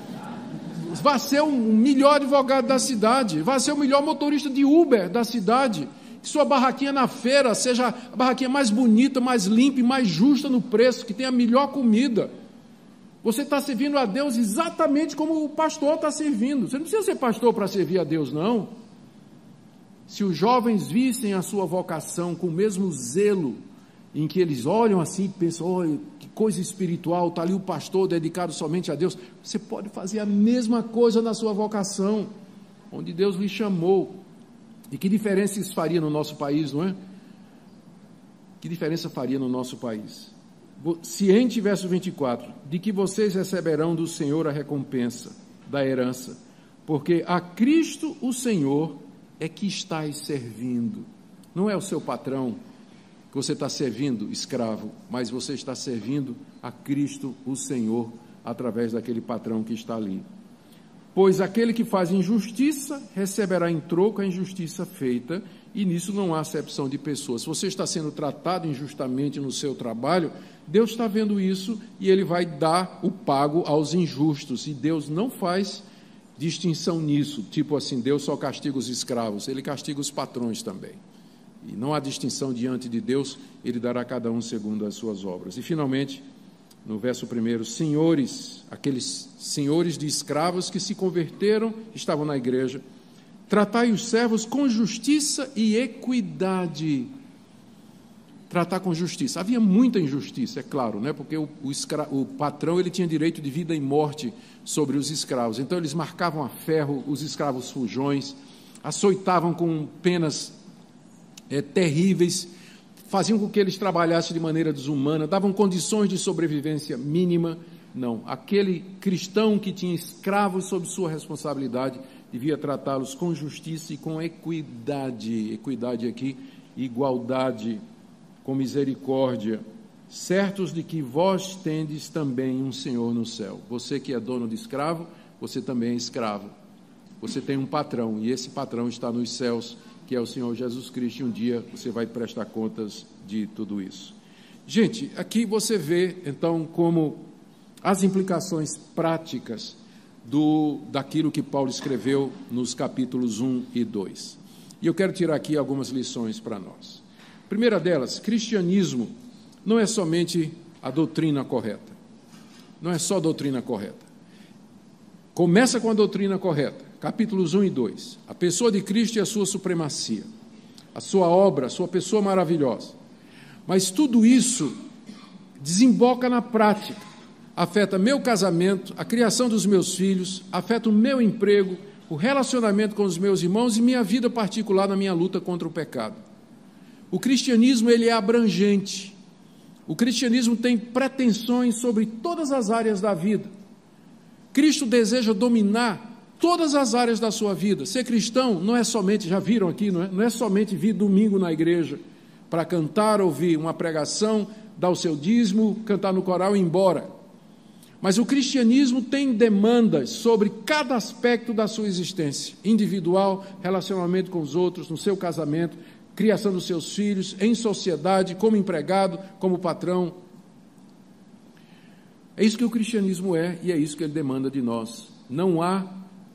Vai ser o melhor advogado da cidade, vai ser o melhor motorista de Uber da cidade, que sua barraquinha na feira seja a barraquinha mais bonita, mais limpa e mais justa no preço, que tenha a melhor comida. Você está servindo a Deus exatamente como o pastor está servindo. Você não precisa ser pastor para servir a Deus, não. Se os jovens vissem a sua vocação com o mesmo zelo, em que eles olham assim e pensam, olha, que coisa espiritual, está ali o pastor dedicado somente a Deus, você pode fazer a mesma coisa na sua vocação, onde Deus lhe chamou. E que diferença isso faria no nosso país, não é? Que diferença faria no nosso país? Ciente, verso 24, de que vocês receberão do Senhor a recompensa da herança, porque a Cristo o Senhor é que estáis servindo. Não é o seu patrão que você está servindo, escravo, mas você está servindo a Cristo o Senhor, através daquele patrão que está ali. Pois aquele que faz injustiça, receberá em troco a injustiça feita, e nisso não há acepção de pessoas. Se você está sendo tratado injustamente no seu trabalho, Deus está vendo isso, e Ele vai dar o pago aos injustos, e Deus não faz distinção nisso, tipo assim, Deus só castiga os escravos, Ele castiga os patrões também. E não há distinção diante de Deus, Ele dará a cada um segundo as suas obras. E, finalmente, no verso 1, senhores, aqueles senhores de escravos que se converteram, estavam na igreja, tratai os servos com justiça e equidade. Tratar com justiça. Havia muita injustiça, é claro, né? Porque o patrão ele tinha direito de vida e morte sobre os escravos. Então, eles marcavam a ferro os escravos fujões, açoitavam com penas terríveis, faziam com que eles trabalhassem de maneira desumana, davam condições de sobrevivência mínima. Não, aquele cristão que tinha escravos sob sua responsabilidade devia tratá-los com justiça e com equidade. Equidade aqui, igualdade, com misericórdia, certos de que vós tendes também um Senhor no céu. Você que é dono de escravo, você também é escravo. Você tem um patrão, e esse patrão está nos céus, que é o Senhor Jesus Cristo, e um dia você vai prestar contas de tudo isso. Gente, aqui você vê, então, como as implicações práticas daquilo que Paulo escreveu nos capítulos 1 e 2. E eu quero tirar aqui algumas lições para nós. A primeira delas, cristianismo não é somente a doutrina correta. Não é só a doutrina correta. Começa com a doutrina correta, capítulos 1 e 2. A pessoa de Cristo e a sua supremacia, a sua obra, a sua pessoa maravilhosa. Mas tudo isso desemboca na prática. Afeta meu casamento, a criação dos meus filhos, afeta o meu emprego, o relacionamento com os meus irmãos e minha vida particular na minha luta contra o pecado. O cristianismo ele é abrangente. O cristianismo tem pretensões sobre todas as áreas da vida. Cristo deseja dominar todas as áreas da sua vida. Ser cristão não é somente, já viram aqui, não é somente vir domingo na igreja para cantar, ouvir uma pregação, dar o seu dízimo, cantar no coral e ir embora. Mas o cristianismo tem demandas sobre cada aspecto da sua existência, individual, relacionamento com os outros, no seu casamento, criação dos seus filhos, em sociedade, como empregado, como patrão. É isso que o cristianismo é e é isso que ele demanda de nós. Não há,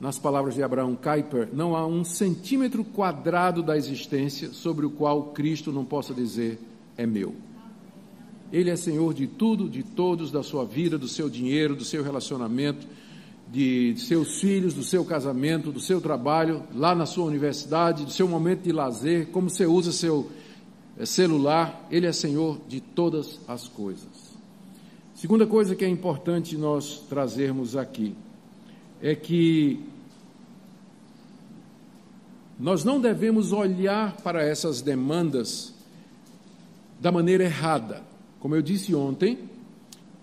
nas palavras de Abraham Kuyper, não há um centímetro quadrado da existência sobre o qual Cristo não possa dizer, é meu. Ele é Senhor de tudo, de todos, da sua vida, do seu dinheiro, do seu relacionamento, de seus filhos, do seu casamento, do seu trabalho, lá na sua universidade, do seu momento de lazer, como você usa seu celular. Ele é Senhor de todas as coisas. Segunda coisa que é importante nós trazermos aqui é que nós não devemos olhar para essas demandas da maneira errada. Como eu disse ontem,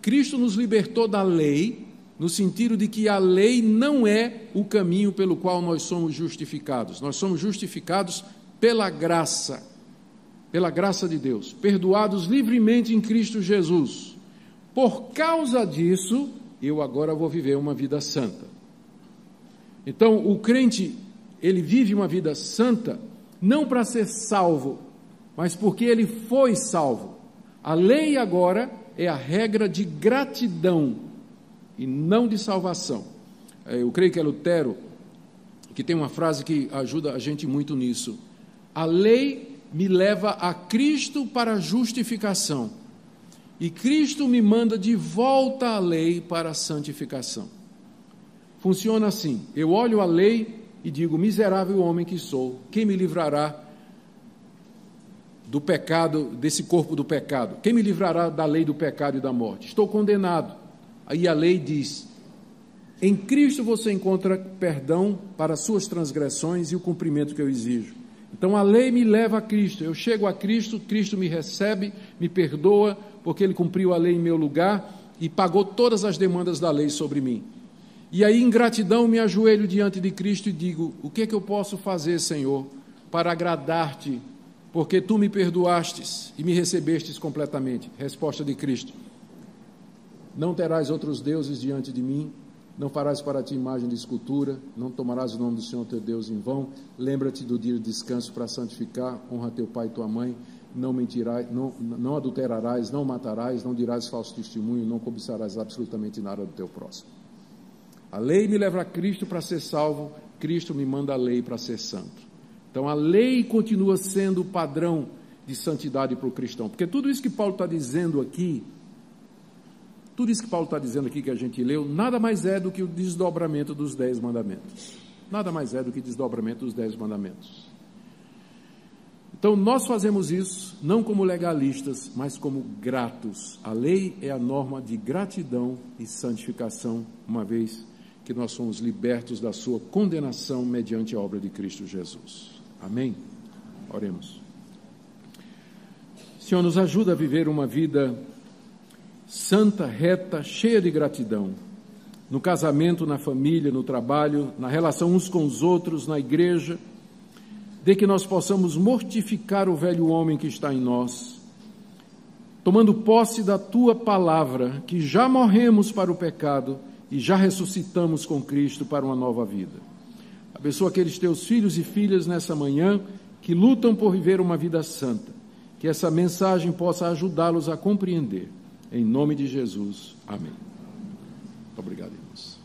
Cristo nos libertou da lei, no sentido de que a lei não é o caminho pelo qual nós somos justificados. Nós somos justificados pela graça de Deus, perdoados livremente em Cristo Jesus. Por causa disso, eu agora vou viver uma vida santa. Então, o crente, ele vive uma vida santa, não para ser salvo, mas porque ele foi salvo. A lei agora é a regra de gratidão e não de salvação. Eu creio que é Lutero que tem uma frase que ajuda a gente muito nisso. A lei me leva a Cristo para a justificação. E Cristo me manda de volta à lei para a santificação. Funciona assim: eu olho a lei e digo, miserável homem que sou, quem me livrará do pecado, desse corpo do pecado? Quem me livrará da lei do pecado e da morte? Estou condenado. Aí a lei diz, em Cristo você encontra perdão para as suas transgressões e o cumprimento que eu exijo. Então a lei me leva a Cristo, eu chego a Cristo, Cristo me recebe, me perdoa, porque Ele cumpriu a lei em meu lugar e pagou todas as demandas da lei sobre mim. E aí, em gratidão, me ajoelho diante de Cristo e digo, o que é que eu posso fazer, Senhor, para agradar-te, porque Tu me perdoastes e me recebestes completamente? Resposta de Cristo, não terás outros deuses diante de mim, não farás para ti imagem de escultura, não tomarás o nome do Senhor teu Deus em vão, lembra-te do dia de descanso para santificar, honra teu pai e tua mãe, não mentirás, não adulterarás, não matarás, não dirás falso testemunho, não cobiçarás absolutamente nada do teu próximo. A lei me leva a Cristo para ser salvo, Cristo me manda a lei para ser santo. Então a lei continua sendo o padrão de santidade para o cristão, porque tudo isso que Paulo está dizendo aqui, que a gente leu, nada mais é do que o desdobramento dos 10 mandamentos. Nada mais é do que o desdobramento dos 10 mandamentos. Então, nós fazemos isso não como legalistas, mas como gratos. A lei é a norma de gratidão e santificação, uma vez que nós somos libertos da sua condenação mediante a obra de Cristo Jesus. Amém? Oremos. Senhor, nos ajuda a viver uma vida santa, reta, cheia de gratidão, no casamento, na família, no trabalho, na relação uns com os outros, na igreja, de que nós possamos mortificar o velho homem que está em nós, tomando posse da Tua palavra, que já morremos para o pecado e já ressuscitamos com Cristo para uma nova vida. Abençoa aqueles Teus filhos e filhas nessa manhã que lutam por viver uma vida santa, que essa mensagem possa ajudá-los a compreender. Em nome de Jesus. Amém. Muito obrigado, irmãos.